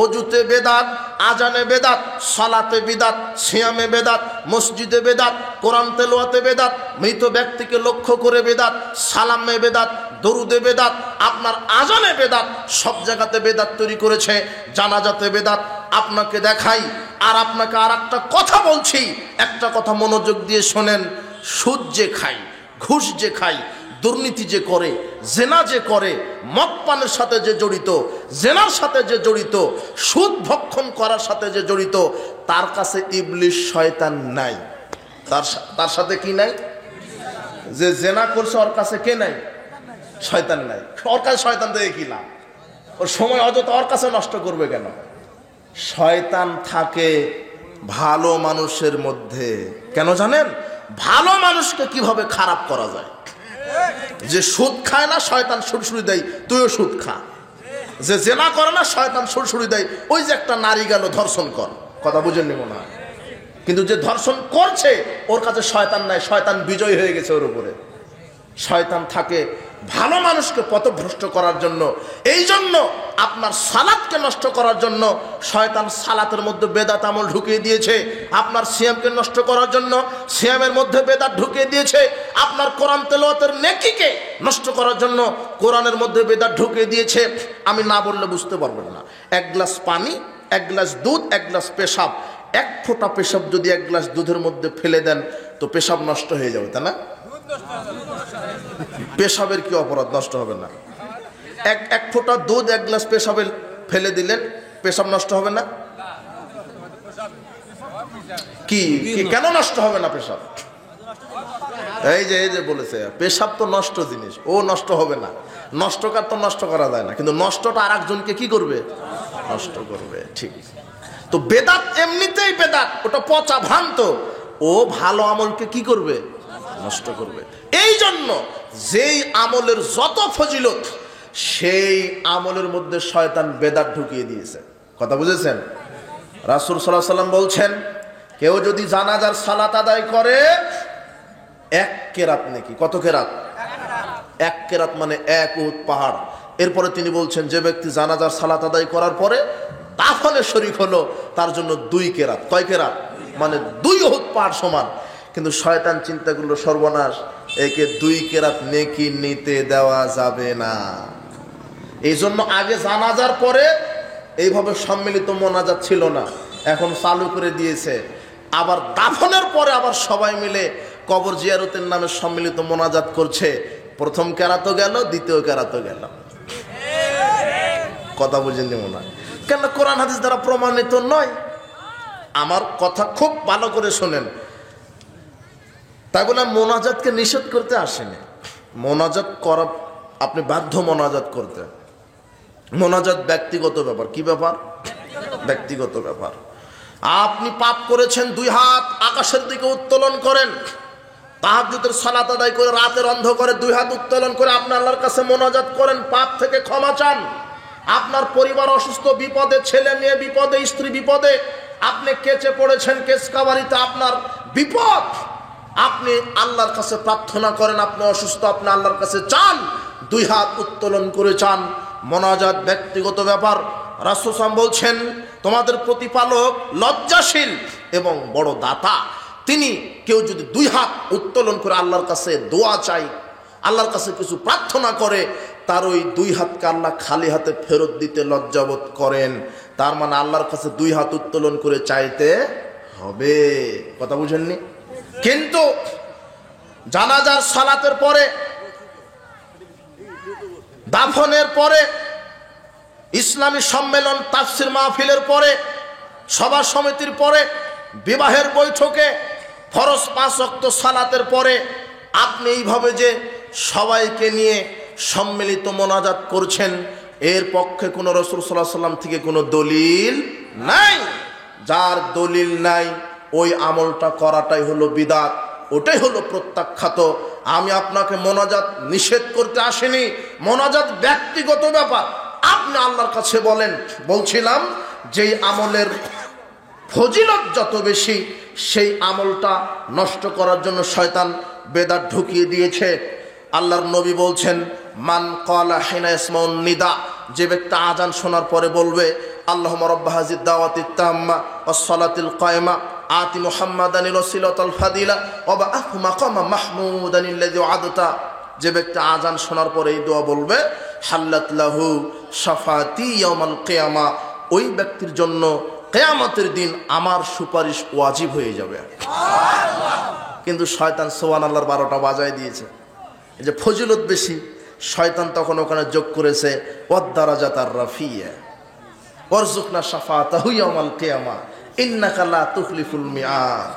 অজুতে বেদাত, আজানে বেদাত, সালাতে বিদাত, সিয়ামে বেদাত, মসজিদে বেদাত, কোরআন তেলাওয়াতে বেদাত, মৃত ব্যক্তিকে লক্ষ্য করে বেদাত, সালামে বেদাত, দরুদে বেদাত, আপনার আজানে বেদাত, সব জায়গাতে বেদাত তৈরি করেছে। জানাজাতে বেদাত। আপনাকে দেখাই, আর আপনাকে আর একটা কথা বলছি, একটা কথা মনোযোগ দিয়ে শোনেন। সুদ যে খাই, ঘুষ যে খাই, দুর্নীতি যে করে, জেনা যে করে, মদ পানের সাথে যে জড়িত, জেনার সাথে যে জড়িত, সুদ ভক্ষণ করার সাথে যে জড়িত, তার কাছে ইবলিশ শয়তান নাই। তার সাথে কি নাই? যে জেনা করছে ওর কাছে কে নাই? শয়তান নাই। ওর কাছে শয়তান থেকে কি লাভ? ওর সময় অযথা ওর কাছে নষ্ট করবে কেন? শয়তান থাকে ভালো মানুষের মধ্যে। কেন জানেন? ভালো মানুষকে কিভাবে খারাপ করা যায়। যে সুদ খায় না, শয়তান সুরসুরি দেয়, তুইও সুদ খা। যে জেনা করে না, শয়তান সুরসুরি দেয়, ওই যে একটা নারী গেল, ধর্ষণ কর। কথা বুঝেননি মনে হয়? কিন্তু যে ধর্ষণ করছে ওর কাছে শয়তান নাই, শয়তান বিজয় হয়ে গেছে ওর উপরে। শয়তান থাকে ভালো মানুষকে পথভ্রষ্ট করার জন্য। এই জন্য আপনার সালাতকে নষ্ট করার জন্য শয়তান সালাতের মধ্যে বেদাত আমল ঢুকিয়ে দিয়েছে। আপনার সিয়ামকে নষ্ট করার জন্য সিয়ামের মধ্যে বেদাত ঢুকিয়ে দিয়েছে। আপনার কোরআন তেলাওয়াতের নেকিকে নষ্ট করার জন্য কোরআনের মধ্যে বেদাত ঢুকিয়ে দিয়েছে। আমি না বললে বুঝতে পারবেন না। এক গ্লাস পানি, এক গ্লাস দুধ, এক গ্লাস পেশাব, এক ফোঁটা পেশাব যদি এক গ্লাস দুধের মধ্যে ফেলে দেন তো পেশাব নষ্ট হয়ে যাবে, তাই না? পেশাবের কি অপরাধ? নষ্ট হবে না? এক ফোঁটা দুধ এক গ্লাস পেশাবে ফেলে দিলেন, পেশাব নষ্ট হবে না? কি কেন নষ্ট হবে না পেশাব? এই যে বলেছে পেশাব তো নষ্ট জিনিস, ও নষ্ট হবে না। নষ্টকার তো নষ্ট করা যায় না, কিন্তু নষ্টটা আর একজনকে কি করবে? নষ্ট করবে। ঠিক। তো বেদাত এমনিতেই বেদাত, ওটা পচা ভ্রান্ত। ও ভালো আমলকে কি করবে? নষ্ট করবে। এই জন্য যেই আমলের যত ফজিলত সেই আমলের মধ্যে শয়তান বেদাত ঢুকিয়ে দিয়েছে। কথা বুঝেছেন? রাসূল সাল্লাল্লাহু আলাইহি ওয়াসাল্লাম বলছেন, কেউ যদি জানাজার সালাত আদায় করে এক কেরাত নেকি। কত কেরাত? এক কেরাত মানে এক উহুদ পাহাড়। এরপরে তিনি বলছেন, যে ব্যক্তি জানাজার সালাত আদায় করার পরে দাফনে শরীক হলো তার জন্য 2 কেরাত। কয় কেরাত? মানে 2 উহুদ পাহাড় সমান। কিন্তু শয়তান চিন্তা করলো, সর্বনাশ, একে 2 কেরাত নেকি নিতে দেওয়া যাবে না। এই জন্য আগে জানাজার পরে এইভাবে সম্মিলিত মোনাজাত ছিল না, এখন চালু করে দিয়েছে। আবার দাফনের পরে আবার সবাই মিলে কবর জিয়ারতের নামে সম্মিলিত মোনাজাত করছে। প্রথম কেরাতও গেল, দ্বিতীয় কেরাতও গেল। কথা বুঝেননি মনে হয়? কেন? কোরআন হাদিস দ্বারা প্রমাণিত নয়। আমার কথা খুব ভালো করে শোনেন। তাই বলে মোনাজাতকে নিষেধ করতে আসেনি। মোনাজাত করা আপনি বাধ্য মোনাজাত করতে। মোনাজাত ব্যক্তিগত ব্যাপার। কি ব্যাপার? ব্যক্তিগত ব্যাপার। আপনি পাপ করেছেন, 2 হাত আকাশের দিকে উত্তোলন করেন, তাহাজ্জুদের সালাত আদায় করে রাতের অন্ধকারে 2 হাত উত্তোলন করে আপনি আল্লাহর কাছে মোনাজাত করেন, পাপ থেকে ক্ষমা চান। আপনার পরিবার অসুস্থ, বিপদে, ছেলে মেয়ে বিপদে, স্ত্রী বিপদে, আপনি কেচে পড়েছেন, কেসকাবারিতে আপনার বিপদ, আপনি আল্লাহর কাছে প্রার্থনা করেন, আপনি অসুস্থ, আপনি আল্লাহর কাছে চান, 2 হাত উত্তোলন করে চান। মোনাজাত ব্যক্তিগত ব্যাপার। রাসূল সাল্লাল্লাহু আলাইহি ওয়াসাল্লাম বলছেন, তোমাদের প্রতিপালক লজ্জাশীল এবং বড় দাতা। তিনি কেউ যদি 2 হাত উত্তোলন করে আল্লাহর কাছে দোয়া চাই, আল্লাহর কাছে কিছু প্রার্থনা করে, তার ওই 2 হাতকে আল্লাহ খালি হাতে ফেরত দিতে লজ্জাবোধ করেন। তার মানে আল্লাহর কাছে 2 হাত উত্তোলন করে চাইতে হবে। কথা বুঝেননি? কিন্তু জানাজার সালাতের পরে, দাফনের পরে, ইসলামী সম্মেলন, তাফসির মাহফিলের পরে, সভা সমিতির পরে, বিবাহের বৈঠকে, ফরজ 5 ওয়াক্ত সালাতের পরে আপনি এইভাবে যে সবাইকে নিয়ে সম্মিলিত মোনাজাত করছেন, এর পক্ষে কোনো রাসূল সাল্লাল্লাহু আলাইহি ওয়াসাল্লাম থেকে কোনো দলিল নাই। যার দলিল নাই ওই আমলটা করাটাই হলো বিদআত, ওটাই হলো প্রত্যাখ্যাত। আমি আপনাকে মোনাজাত নিষেধ করতে আসিনি। মোনাজাত ব্যক্তিগত ব্যাপার, আপনি আল্লাহর কাছে বলেন। বলছিলাম যেই আমলের ফজিলত যত বেশি সেই আমলটা নষ্ট করার জন্য শয়তান বেদাত ঢুকিয়ে দিয়েছে। আল্লাহর নবী বলছেন, মান ক্বালা হিনা ইসমাউন নিদা, যে ব্যক্তি আযান শোনার পরে বলবে, আল্লাহুম্মা রাব্ব হাযিদ দাওয়াতিত তাম্মা ওয়াস সালাতিল কায়মা আতি মুহাম্মাদানিল ওয়াসিলাতাল ফাদিলা ওয়া বা'আথহু মাকামা মাহমুদানিল্লাযী ওয়া'আদতা, যে ব্যক্তি আযান শোনার পরে এই দোয়া বলবে, হাল্লাত লাহু শাফাতি ইয়াউমাল কিয়ামা, ওই ব্যক্তির জন্য কিয়ামতের দিন আমার সুপারিশ ওয়াজিব হয়ে যাবে। কিন্তু শয়তান সুবহানাল্লাহর 12টা বাজায় দিয়েছে। এই যে ফজিলত বেশি, শয়তান তখন ওখানে যোগ করেছে ওয়াদ-দারাজাতার রাফিয়া ওয়ারযুকনা শাফাতাহু ইয়াউমাল কিয়ামা ইন্নাকা লা তুখলিফুল মিআদ,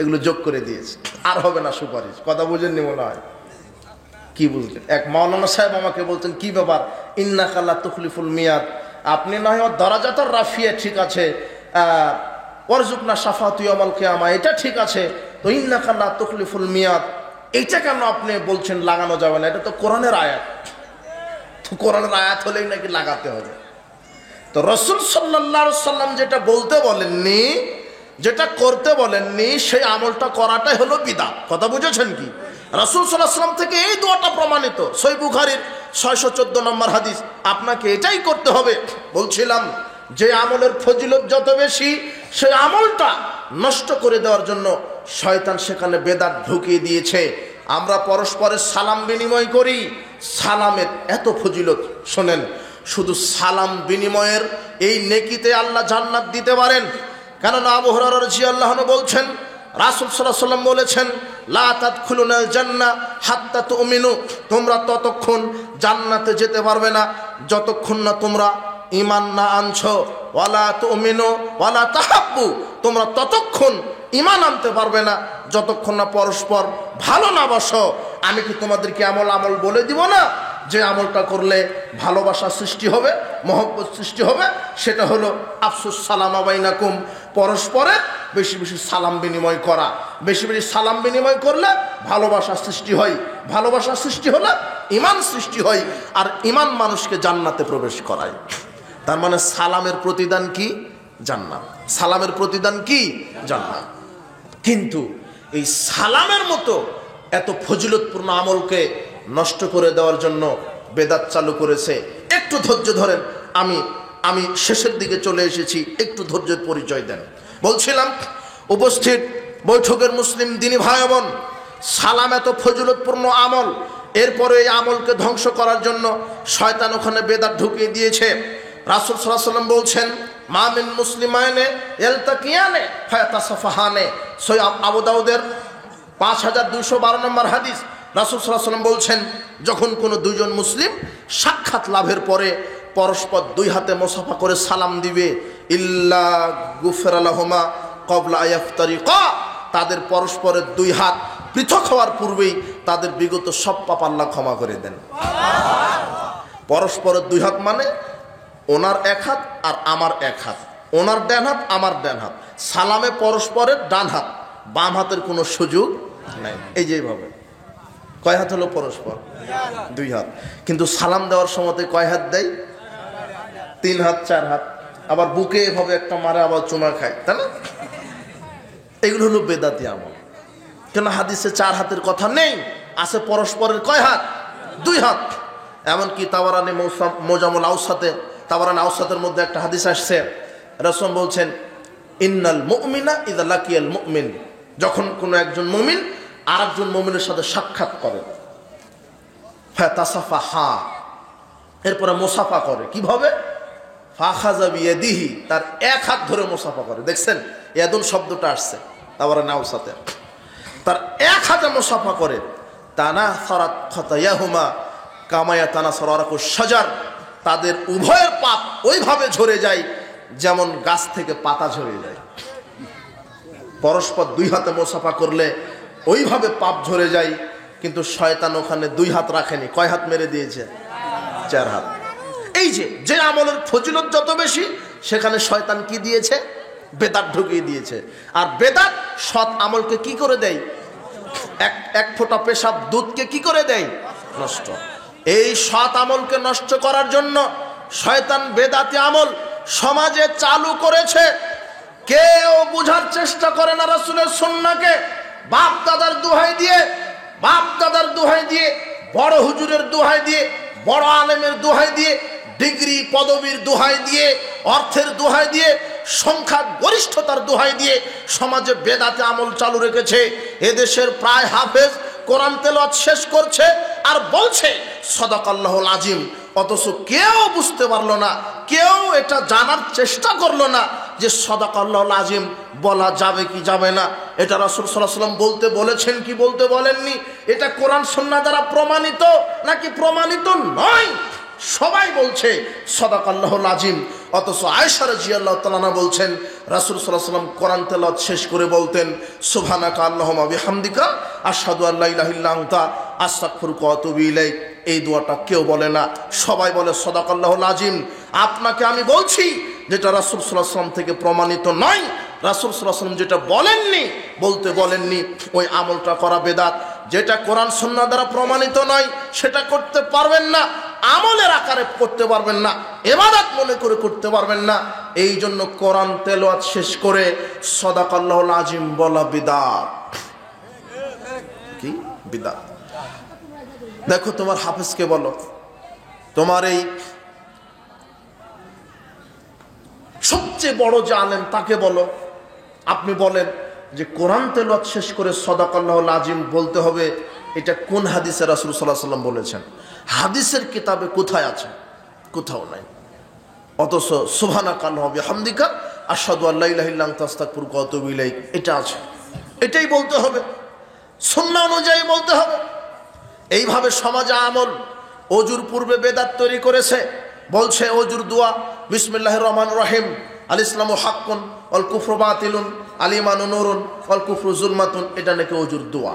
এগুলো যোগ করে দিয়েছে। আর হবে না সুপারিশ। কথা বুঝেননি মনে হয়? কি বুঝলেন? এক মাওলানা সাহেব আমাকে বলতেন, কি ব্যাপার ইন্নাকা লা তুখলিফুল মিয়াদ, আপনি না হয় দারাজাতুর রাফিয়া ঠিক আছে, ওয়ারযুকনা শাফাতু ইয়াউমাল কিয়ামা এটা ঠিক আছে, তো ইন্নাকা লা তুখলিফুল মিয়াদ এইটা কেন আপনি বলছেন লাগানো যাবে না? এটা তো কোরআনের আয়াত। তো কোরআনের আয়াত হলেই নাকি লাগাতে হবে? তো রাসূল সাল্লাল্লাহু আলাইহি সাল্লাম যেটা বলতে বলেননি, যেটা করতে বলেননি, সেই আমলটা করাটাই হলো বিদআত। কথা বুঝেছেন কি? রাসূল সাল্লাল্লাহু আলাইহি ওয়াসাল্লাম থেকে এই দোয়াটা প্রমাণিত, সহিহ বুখারীর 614 নম্বর হাদিস। আপনাকে এটাই করতে হবে। বলছিলাম যে আমলের ফজিলত যত বেশি, সেই আমলটা নষ্ট করে দেওয়ার জন্য শয়তান সেখানে বেদাত ঢুকিয়ে দিয়েছে। আমরা পরস্পরের সালাম বিনিময় করি, সালামের এত ফজিলত। শোনেন, শুধু সালাম বিনিময়ের এই নেকিতে আল্লাহ জান্নাত দিতে পারেন। কেননা আবু হুরায়রা রাদিয়াল্লাহু আনহু বলছেন, রাসূল সাল্লাল্লাহু আলাইহি ওয়াসাল্লাম বলেছেন, লা তাদখুলুনাল জান্নাহ হাত্তা তুমিনু, তোমরা ততক্ষণ জান্নাতে যেতে পারবে না যতক্ষণ না তোমরা ঈমান না আনছো। ওয়ালা তুমিনু ওয়ালা তাহাব্বু, তোমরা ততক্ষণ ঈমান আনতে পারবে না যতক্ষণ না পরস্পর ভালো না বাসো। আমি কি তোমাদেরকে আমল বলে দিব না যে আমলটা করলে ভালোবাসা সৃষ্টি হবে, মহব্বত সৃষ্টি হবে? সেটা হলো আফসুস সালামা বাইনাকুম, পরস্পরের বেশি বেশি সালাম বিনিময় করা। বেশি বেশি সালাম বিনিময় করলে ভালোবাসা সৃষ্টি হয়, ভালোবাসা সৃষ্টি হলে ঈমান সৃষ্টি হয়, আর ঈমান মানুষকে জান্নাতে প্রবেশ করায়। তার মানে সালামের প্রতিদান কি? জান্নাত। সালামের প্রতিদান কি? জান্নাত। কিন্তু এই সালামের মতো এত ফজিলতপূর্ণ আমলকে নষ্ট করে দেওয়ার জন্য বেদাত চালু করেছে। একটু ধৈর্য ধরেন, আমি শেষের দিকে চলে এসেছি, একটু ধৈর্যের পরিচয় দেন। বলছিলাম, উপস্থিত বৈঠকের মুসলিম দিনী ভাই বোন, সালাম এত ফজিলতপূর্ণ আমল, এরপরে এই আমলকে ধ্বংস করার জন্য শয়তান ওখানে বেদাত ঢুকিয়ে দিয়েছে। রাসূল সাল্লাল্লাহু আলাইহি ওয়াসাল্লাম বলছেন, মা মিন মুসলিমাইনে ইলতাকিয়ানে ফায়াতাসাফাহানে, সহিহ আবু দাউদের 5212 নম্বর হাদিস। রাসূল সাল্লাল্লাহু আলাইহি ওয়াসাল্লাম বলছেন, যখন কোনো দুইজন মুসলিম সাক্ষাৎ লাভের পরে পরস্পর দুই হাতে মুসাফা করে সালাম দিবে, ইল্লা গুফিরা লাহুমা ক্বাবলা আয়াফতারিকা, তাদের পরস্পরের দুই হাত পৃথক হওয়ার পূর্বেই তাদের বিগত সব পাপ আল্লাহ ক্ষমা করে দেন। পরস্পরের দুই হাত মানে ওনার এক হাত আর আমার এক হাত, ওনার ডান হাত আমার ডান হাত, সালামে পরস্পরের ডান হাত, বাম হাতের কোনো সুযোগ নাই। এই যে এইভাবে কয় হাত হলো পরস্পর? দুই হাত। কিন্তু সালাম দেওয়ার সময় কয় হাত দেয়? 3 হাত 4 হাত। আবার বুকে এভাবে একটা মারে, আবার চুমা খায়, তাই না? এগুলো হলো বেদাতি আমল। কেন হাদিসে 4 হাতের কথা নেই, আছে পরস্পরের কয় হাত? 2 হাত। এমনকি তাবারানি মোজামুল আউসাতে, তাবারানি আউসাতের মধ্যে একটা হাদিস আসছে, রাসূল বলছেন, ইন্নাল মুমিনা ইযা লাকিয়াল মুমিন, যখন কোনো একজন মুমিন আরেকজন মুমিনের সাথে সাক্ষাৎ করে, ফাতাসাফাহা, এরপরে মুসাফা করে। কিভাবে? ফাখাযা বিয়াদিহি, তার এক হাত ধরে মুসাফা করে। দেখছেন ইয়াদুন শব্দটা আসছে তাবারানি আউসাতে, তার এক হাতে মুসাফা করে। তানাসারাত খাতায়াহুমা কামা ইয়াতানাসারু আরাকুশ শাজার, তাদের উভয়ের পাপ ওইভাবে ঝরে যায় যেমন গাছ থেকে পাতা ঝরে যায়। পরস্পর দুই হাতে মুসাফা করলে ওইভাবে পাপ ঝরে যায়। কিন্তু শয়তান ওখানে 2 হাত রাখেনি, কয় হাত মেরে দিয়েছে? 4 হাত। এই যে আমলের ফজিলত যত বেশি, সেখানে শয়তান কি দিয়েছে? বেদাত ঢুকিয়ে দিয়েছে। আর বেদাত সৎ আমলকে কি করে দেয়? এক ফোঁটা পেশাব দুধকে কি করে দেয়? নষ্ট। এই সৎ আমলকে নষ্ট করার জন্য শয়তান বেদাতি আমল সমাজে চালু করেছে। কেউ বুঝার চেষ্টা করে না রাসূলের সুন্নাহকে। বাপ দাদার দোহাই দিয়ে, বড় হুজুরের দোহাই দিয়ে, বড় আলেমের দোহাই দিয়ে, ডিগ্রি পদবীর দোহাই দিয়ে, অর্থের দোহাই দিয়ে, সংখ্যা গরিষ্ঠতার দোহাই দিয়ে সমাজে বেদাতে আমল চালু রেখেছে। এদেশের প্রায় হাফেজ কোরআন তেলাওয়াত শেষ করছে আর বলছে সাদাকাল্লাহুল আযীম, অথচ কেউ বুঝতে পারলো না, কেউ এটা জানার চেষ্টা করলো না যে সাদাকাল্লাহুল আযীম বলা যাবে কি যাবে না। এটা রাসূল সাল্লাল্লাহু আলাইহি ওয়াসাল্লাম বলতে বলেছেন কি বলতে বলেননি, এটা কোরআন সুন্নাহ দ্বারা প্রমাণিত নাকি প্রমাণিত নয়। সবাই বলছে সাদাকাল্লাহুল আযীম, অথচ আয়েশা রাদিয়াল্লাহু তাআলা আনহা বলছেন রাসূল সাল্লাল্লাহু আলাইহি ওয়াসাল্লাম কোরআন তেলাওয়াত শেষ করে বলতেন, সুবহানাকা আল্লাহুম্মা বিহামদিকা আশহাদু আল্লা ইলাহা ইল্লা আনতা আস্তাগফিরুকা ওয়া আতুবু ইলাইক। এই দোয়াটা কেউ বলে না, সবাই বলে সাদাকাল্লাহুল আযীম। আপনাকে আমি বলছি যেটা রাসূল সাল্লাল্লাহু আলাইহি ওয়াসাল্লাম থেকে প্রমাণিত নয়, রাসূল সাল্লাল্লাহু আলাইহি ওয়াসাল্লাম যেটা বলেননি ওই আমলটা করা বেদাত। যেটা কোরআন সুন্নাহ দ্বারা প্রমাণিত নয় সেটা করতে পারবেন না, আমলের আকারে করতে পারবেন না, ইবাদত মনে করে করতে পারবেন না। এই জন্য কোরআন তেলাওয়াত শেষ করে সাদাকাল্লাহুল আযীম বলা বিদআত। কি বিদআত। দেখো তোমার হাফেজকে বলো, তোমার এই সবচেয়ে বড় যে আলেম তাকে বলো, আপনি বলেন যে কোরআন তেলাওয়াত শেষ করে সাদাকাল্লাহুল আযীম বলতে হবে, এটা কোন হাদিসে রাসূল সাল্লাল্লাহু আলাইহি ওয়াসাল্লাম বলেছেন? হাদিসের কিতাবে কোথায় আছে? কোথাও নাই। অথচ সুবহানাকাল্লাহি ওয়া বিহামদিকা আশহাদু আল্লা ইলাহা ইল্লা আনতা আস্তাগফিরুকা ওয়া আতুবু ইলাইক, এটা আছে, এটাই বলতে হবে, সুন্নাহ অনুযায়ী বলতে হবে। এইভাবে সমাজে আমল ওযুর পূর্বে বেদাত তৈরি করেছে, বলছে ওযুর দোয়া বিসমিল্লাহির রহমানির রহিম, আল ইসলামু হাক্কুন ওয়াল কুফরু বাতিলুন, আল ঈমানু নূরুন ওয়াল কুফরু যুলমাতুন, এটা নাকি ওযুর দোয়া।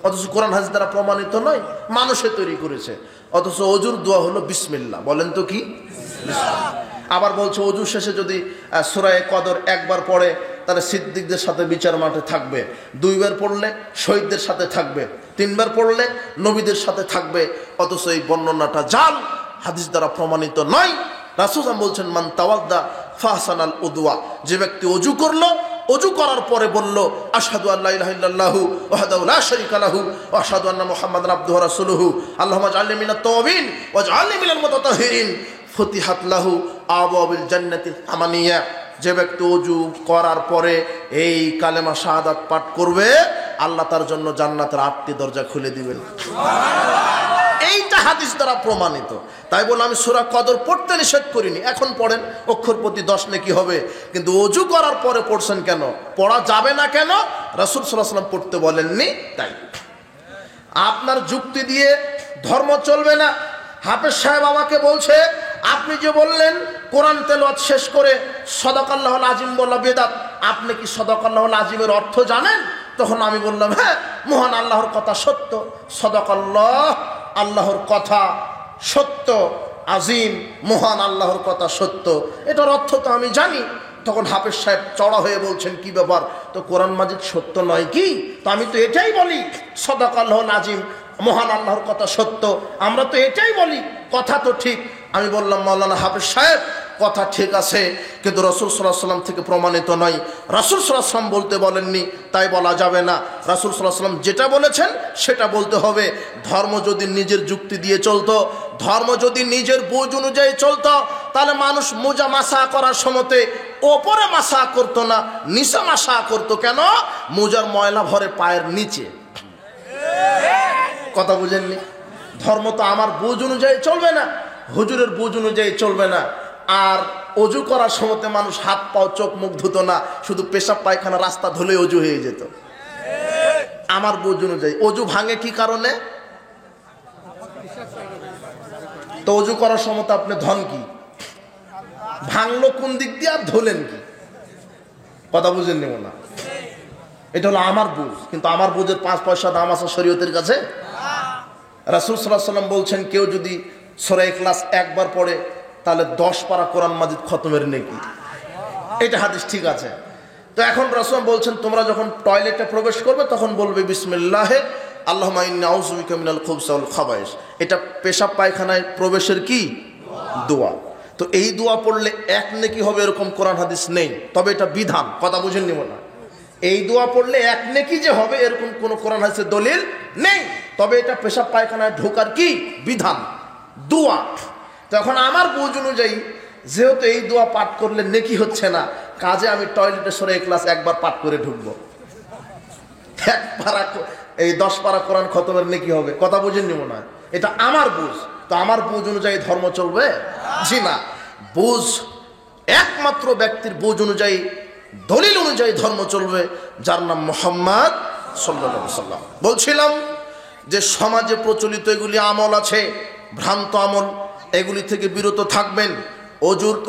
অথচ কোরআন হাদিস দ্বারা প্রমাণিত নয়, মানুষে তৈরি করেছে। অথচ ওযুর দোয়া হলো বিসমিল্লাহ, বলেন তো কি? আবার বলছে ওযু শেষে যদি সূরা কদর একবার পড়ে তাহলে সিদ্দিকদের সাথে বিচার মাঠে থাকবে, দুইবার পড়লে শহীদদের সাথে থাকবে, তিনবার পড়লে নবীদের সাথে থাকবে। অথচ এই বর্ণনাটা জাল, হাদিস দ্বারা প্রমাণিত নয়। রাসূল বলছেন মান তাওয়াদ্দা ফাহসানাল উদওয়া, যে ব্যক্তি ওযু করলো, ওযু করার পরে বলল আশহাদু আল্লা ইলাহা ইল্লাল্লাহু ওয়াহদাহু লা শারীকা লাহু ওয়া আশহাদু আন্না মুহাম্মাদান আবদুহু ওয়া রাসূলুহু আল্লাহুম্মা ইজআলনি মিনাত তাওয়াবিন ওয়াজআলনি মিনাল মুতাতাহহিরিন ফুতিহাত লাহু আবওয়াবুল জান্নাতি আমানিয়া, যে ব্যক্তি ওযু করার পরে এই কালেমা শাহাদাত পাঠ করবে, আল্লাহ তার জন্য জান্নাতের 8টি দরজা খুলে দিবেন। এইটা হাদিস দ্বারা প্রমাণিত। তাই বলে আমি সূরা কদর পড়তে নিষেধ করিনি, এখন পড়েন, অক্ষর প্রতি 10 নেকি হবে। কিন্তু ওযু করার পরে পড়ছেন কেন? পড়া যাবে না কেন? রাসূল সাল্লাল্লাহু আলাইহি ওয়াসাল্লাম পড়তে বলেননি তাই। আপনার যুক্তি দিয়ে ধর্ম চলবে না। হাফেজ সাহেব আমাকে বলছে আপনি যে বললেন কোরআন তেলাওয়াত শেষ করে সাদাকাল্লাহুল আযীম বলা বিদআত, আপনি কি সাদাকাল্লাহুল আযীমের অর্থ জানেন? তখন আমি বললাম হ্যাঁ, মহান আল্লাহর কথা সত্য, সাদাকাল্লাহ আল্লাহর কথা সত্য, আযীম মহান আল্লাহর কথা সত্য, এটার অর্থ তো আমি জানি। তখন হাফেজ সাহেব চড়া হয়ে বলছেন কি ব্যাপার, তো কোরআন মাজিদ সত্য নয় কি? তো আমি তো এটাই বলি সাদাকাল্লাহুল আযীম, মহান আল্লাহর কথা সত্য, আমরা তো এটাই বলি, কথা তো ঠিক। আমি বললাম মাওলানা হাফেজ সাহেব কথা ঠিক আছে, কিন্তু রাসূল সাল্লাল্লাহু আলাইহি ওয়াসাল্লাম থেকে প্রমাণিত নয়। রাসূল সাল্লাল্লাহু আলাইহি ওয়াসাল্লাম বলতে বলেননি, তাই বলা যাবে না। রাসূল সাল্লাল্লাহু আলাইহি ওয়াসাল্লাম যেটা বলেছেন সেটা বলতে হবে। ধর্ম যদি নিজের যুক্তি দিয়ে চলতো, ধর্ম যদি নিজের বুঝ অনুযায়ী চলতো, তাহলে মানুষ মোজা মাসা করার সময়তে ওপরে মাসা করতো না, নিচে মাসা করতো। কেন? মোজার ময়লা ভরে পায়ের নিচে। কথা বুঝেননি? ধর্ম তো আমার বুঝ অনুযায়ী চলবে না, হুজুরের বুঝ অনুযায়ী চলবে না। আর ওযু করার সময়তে মানুষ হাত পাও চোখ মুখ ধুতো না, শুধু পেশাব পায়খানা রাস্তা ধুলে ওযু হয়ে যেত। আমার বুঝ অনুযায়ী ওযু ভাঙে কি কারণে? তো ওযু করার সময় আপনি ধন কি ভাঙলো কোন দিক দিয়ে, আর ধুলেন কি? কথা বুঝেন নেব না, এটা হলো আমার বুঝ। কিন্তু আমার বুঝের 5 পয়সা দাম আছে শরীয়তের কাছে? রাসূল সাল্লাল্লাহু আলাইহি ওয়াসাল্লাম বলছেন কেউ যদি সূরা ইখলাস একবার পড়ে তাহলে 10 পারা কোরআন মাজিদ খতমের নেকি। এটা হাদিস ঠিক আছে। তো এখন রাসূল বলছেন তোমরা যখন টয়লেটে প্রবেশ করবে তখন বলবে বিসমিল্লাহে আল্লাহুম্মা ইন্নী আউযু বিকা মিনাল খুবসি ওয়াল খাবায়েস। এটা পেশাব পায়খানায় প্রবেশের কি দোয়া। তো এই দোয়া পড়লে 1 নেকি হবে এরকম কোরআন হাদিস নেই, তবে এটা বিধান। কথা বুঝেন নিব না, এই দোয়া পড়লে 1 নেকি যে হবে এরকম কোন কোরআন হাদিসের দলিল নেই, তবে এটা পেশাব পায়খানায় ঢোকার কি বিধান, দোয়া। তখন আমার বুঝ অনুযায়ী যেহেতু এই দোয়া পাঠ করলে নেকি হচ্ছে না, কাজে আমি টয়লেটে সূরা ইখলাস একবার পাঠ করে ঢুকবো, 1 পারা এই 10 পারা কোরআন খতমের নেকি হবে। কথা বুঝেন নিব না, এটা আমার বুঝ। তো আমার বুঝ অনুযায়ী ধর্ম চলবে? জি না, বুঝ একমাত্র ব্যক্তির বুঝ অনুযায়ী, দলিল অনুযায়ী ধর্ম চলবে, যার নাম মুহাম্মদ সাল্লাল্লাহু আলাইহি ওয়াসাল্লাম। বলছিলাম যে সমাজে প্রচলিত এগুলি আমল আছে, ভ্রান্ত আমল, এগুলি থেকে বিরত থাকবেন।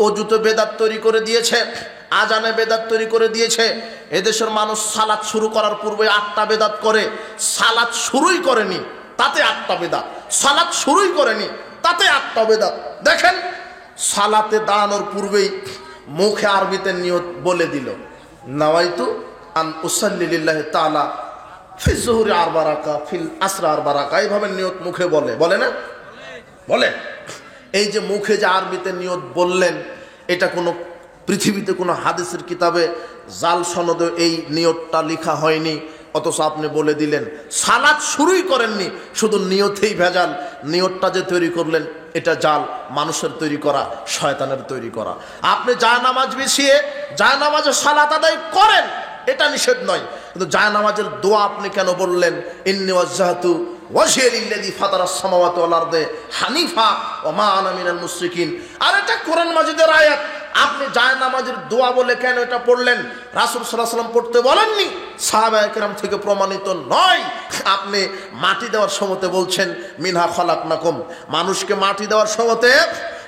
অজুতে বেদাত তৈরি করে দিয়েছে, আজানে বেদাত তৈরি করে দিয়েছে। এদেশের মানুষ সালাত শুরু করার পূর্বে 8টা বেদাত করে, সালাত শুরুই করেনি তাতে 8টা বেদাত, সালাত শুরুই করেনি তাতে 8টা বেদাত। দেখেন সালাতে দাঁড়ানোর পূর্বেই মুখে আরবিতে নিয়ত বলে দিল, নাওয়াইতু আন উসাল্লি লিল্লাহি তাআলা ফি যুহরি 4 রাকা ফিল আসর 4 রাকা, এইভাবে নিয়ত মুখে বলে না? বলে। এই যে মুখে যে আরবিতে নিয়ত বললেন, এটা কোনো পৃথিবীতে কোনো হাদিসের কিতাবে জাল সনদে এই নিয়তটা লেখা হয়নি, অথচ আপনি বলে দিলেন, সালাত শুরুই করেননি, শুধু নিয়তেই ভেজাল। নিয়তটা যে তৈরি করলেন এটা জাল, মানুষের তৈরি করা, শয়তানের তৈরি করা। আপনি জায়নামাজ বিছিয়ে জায়নামাজে সালাত আদায় করেন, এটা নিষেধ নয়, কিন্তু জায়নামাজের দোয়া আপনি কেন বললেন? ইন্নী ওয়াজ্জাহতু ওয়াজহিয়া লিল্লাযী ফাতারাস সামাওয়াতি ওয়াল আরদি হানিফা ওয়া মা আনা মিনাল মুশরিকিন। আর এটা কোরআন মাজিদের আয়াত। আপনি জায়নামাজের দোয়া বলে কেন এটা পড়লেন? রাসূল সাল্লাল্লাহু আলাইহি ওয়াসাল্লাম পড়তে বলেননি, সাহাবায়ে কেরাম থেকে প্রমাণিত নয়। আপনি মাটি দেওয়ার সময়তে বলছেন মিনহা খলাকনাকুম, মানুষকে মাটি দেওয়ার সময়তে,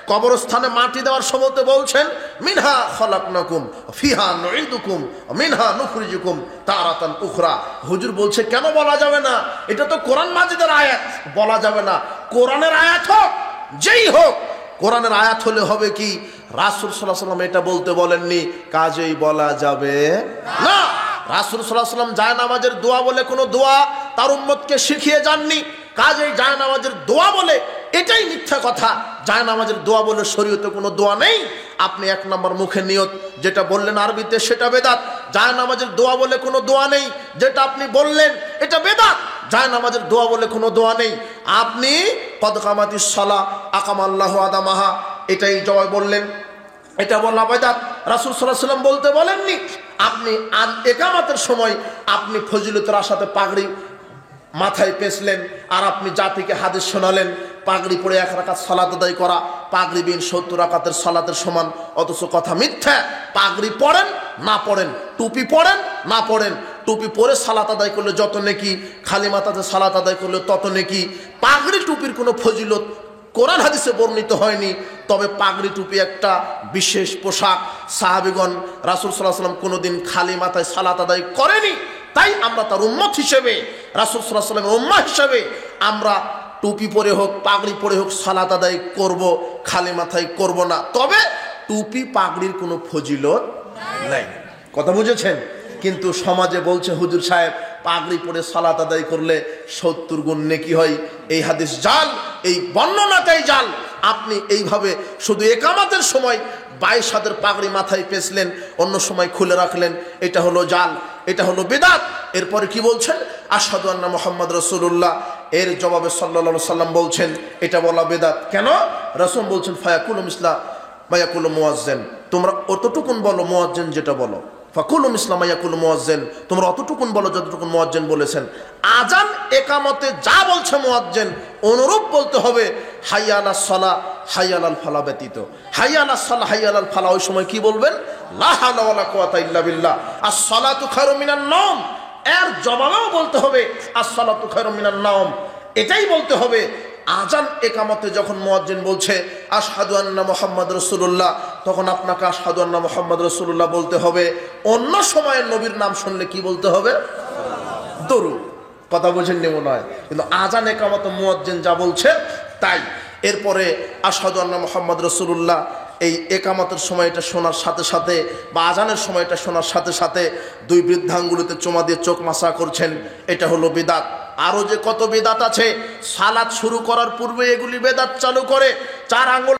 কবরস্থানে মাটি দেওয়ার সময়তে বলছেন মিনহা খলাকনাকুম ফিহা নুঈদুকুম মিনহা নুখরিজুকুম তারাতান উখরা। হুজুর বলছে কেন বলা যাবে না? এটা তো কোরআন মাজিদের আয়াত, বলা যাবে না। কোরআনের আয়াত হোক, যেই হোক, কোরআনের আয়াত হলে হবে কি? রাসূল সাল্লাল্লাহু আলাইহি ওয়াসাল্লাম এটা বলতে বলেননি, কাজেই বলা যাবে না। রাসূল সাল্লাল্লাহু আলাইহি ওয়াসাল্লাম জায়নামাজের দোয়া বলে কোনো দোয়া তার উম্মতকে শিখিয়ে যাননি। কাজেই জায়নামাজের দোয়া বলে এটাই মিথ্যা কথা। জায়নামাজের দোয়া বলে শরীয়তে কোনো দোয়া নেই। আপনি এক নম্বর মুখে নিয়ত যেটা বললেন আরবিতে সেটা বেদাত। জায়নামাজের দোয়া বলে কোনো দোয়া নেই, যেটা আপনি বললেন এটা বেদাত। জায়নামাজের দোয়া বলে কোনো দোয়া নেই। আপনি কদ কামাতিস সালাহ আকামাল্লাহু আদামাহা এটাই জবাব বললেন, এটা বলা বেদাত। রাসূল সাল্লাল্লাহু আলাইহি ওয়াসাল্লাম বলতে বলেননি। আপনি একামতের সময় আপনি ফজিলতের আশাতে পাগড়ি মাথায় পেঁচলেন, আর আপনি জাতিকে হাদিস শোনালেন পাগড়ি পরে 1 রাকাত সালাত আদায় করা পাগড়ি বিন 70 রাকাতের সালাতের সমান। অথচ কথা মিথ্যা। পাগড়ি পড়েন না পড়েন, টুপি পড়েন না পড়েন, টুপি পরে সালাত আদায় করলে যত নেকি, খালি মাথাতে সালাত আদায় করলে তত নেকি। পাগড়ি টুপির কোনো ফজিলত কোরআন হাদিসে বর্ণিত হয়নি। তবে পাগড়ি টুপি একটা বিশেষ পোশাক। সাহাবীগণ রাসূল সাল্লাল্লাহু আলাইহি ওয়াসাল্লাম কোনোদিন খালি মাথায় সালাত আদায় করেনি। তাই আমরা তার উম্মত হিসেবে, রাসূল সাল্লাল্লাহু আলাইহি ওয়াসাল্লামের উম্মাহ হিসেবে আমরা টুপি পরে হোক পাগড়ি পরে হোক সালাত আদায় করব, খালি মাথায় করব না। তবে টুপি পাগড়ির কোনো ফজিলত নাই। কথা বুঝেছেন? কিন্তু সমাজে বলছে হুজুর সাহেব পাগড়ি পরে সালাত আদায় করলে 70 গুণ নেকি হয়। এই হাদিস জাল, এই বর্ণনাটাই জাল। আপনি এইভাবে শুধু একামতের সময় 22 হাতের পাগড়ি মাথায় পেঁচলেন, অন্য সময় খুলে রাখলেন, এটা হলো জাল, এটা হলো বিদআত। এরপরে কি বলছেন? আশহাদু আন্না মুহাম্মাদ রাসূলুল্লাহ। এর জবাবে সাল্লাল্লাহু আলাইহি সাল্লাম বলছেন এটা বলা বিদআত। কেন? রাসূল বলছেন ফায়াকুলু মিসলা মায়াকুলু মুয়াজ্জিন, তোমরা অতটুকুন বলো মুয়াজ্জিন যেটা বলো। ফাকুলু মিসলা মায়াকুলু মুয়াজ্জিন, তোমরা অতটুকুন বলো যতটুকুন মুয়াজ্জিন বলেছেন। আজান একামতে যা বলছে মুয়াজ্জিন অনুরূপ বলতে হবে। হাইয়া আলাস সালাহ হাইয়া আলাল ফালাহ ব্যতীত। হাইয়া আলাস সালাহ হাইয়া আলাল ফালাহ ওই সময় কি বলবেন? লা হাওলা ওয়ালা কুওয়াতা ইল্লা বিল্লাহ। আস-সালাতু খায়রুম মিনান নাওম, এর জবাবেও বলতে হবে আস-সালাতু খায়রুম মিনান নাওম, এটাই বলতে হবে। আজান একামতে যখন মুয়াজ্জিন বলছে আশহাদু আন্না মুহাম্মাদ রাসূলুল্লাহ, তখন আপনাকে আশহাদু আন্না মুহাম্মাদ রাসূলুল্লাহ বলতে হবে। অন্য সময়ে নবীর নাম শুনলে কি বলতে হবে? দরুদ। কথা বোঝেননি মনে হয়, কিন্তু আজান একামতে মুয়াজ্জিন যা বলছে তাই। এরপরে আশহাদু আন্না মুহাম্মাদ রাসূলুল্লাহ, এই একামতের সময়টা শোনার সাথে সাথে বা আজানের সময়টা শোনার সাথে সাথে 2 বৃদ্ধাঙ্গুলিতে চুমা দিয়ে চোখ মাসা করছেন, এটা হলো বিদআত। আরো যে কত বিদআত আছে, সালাত শুরু করার পূর্বে এগুলি বিদআত চালু করে 4 আঙ্গুল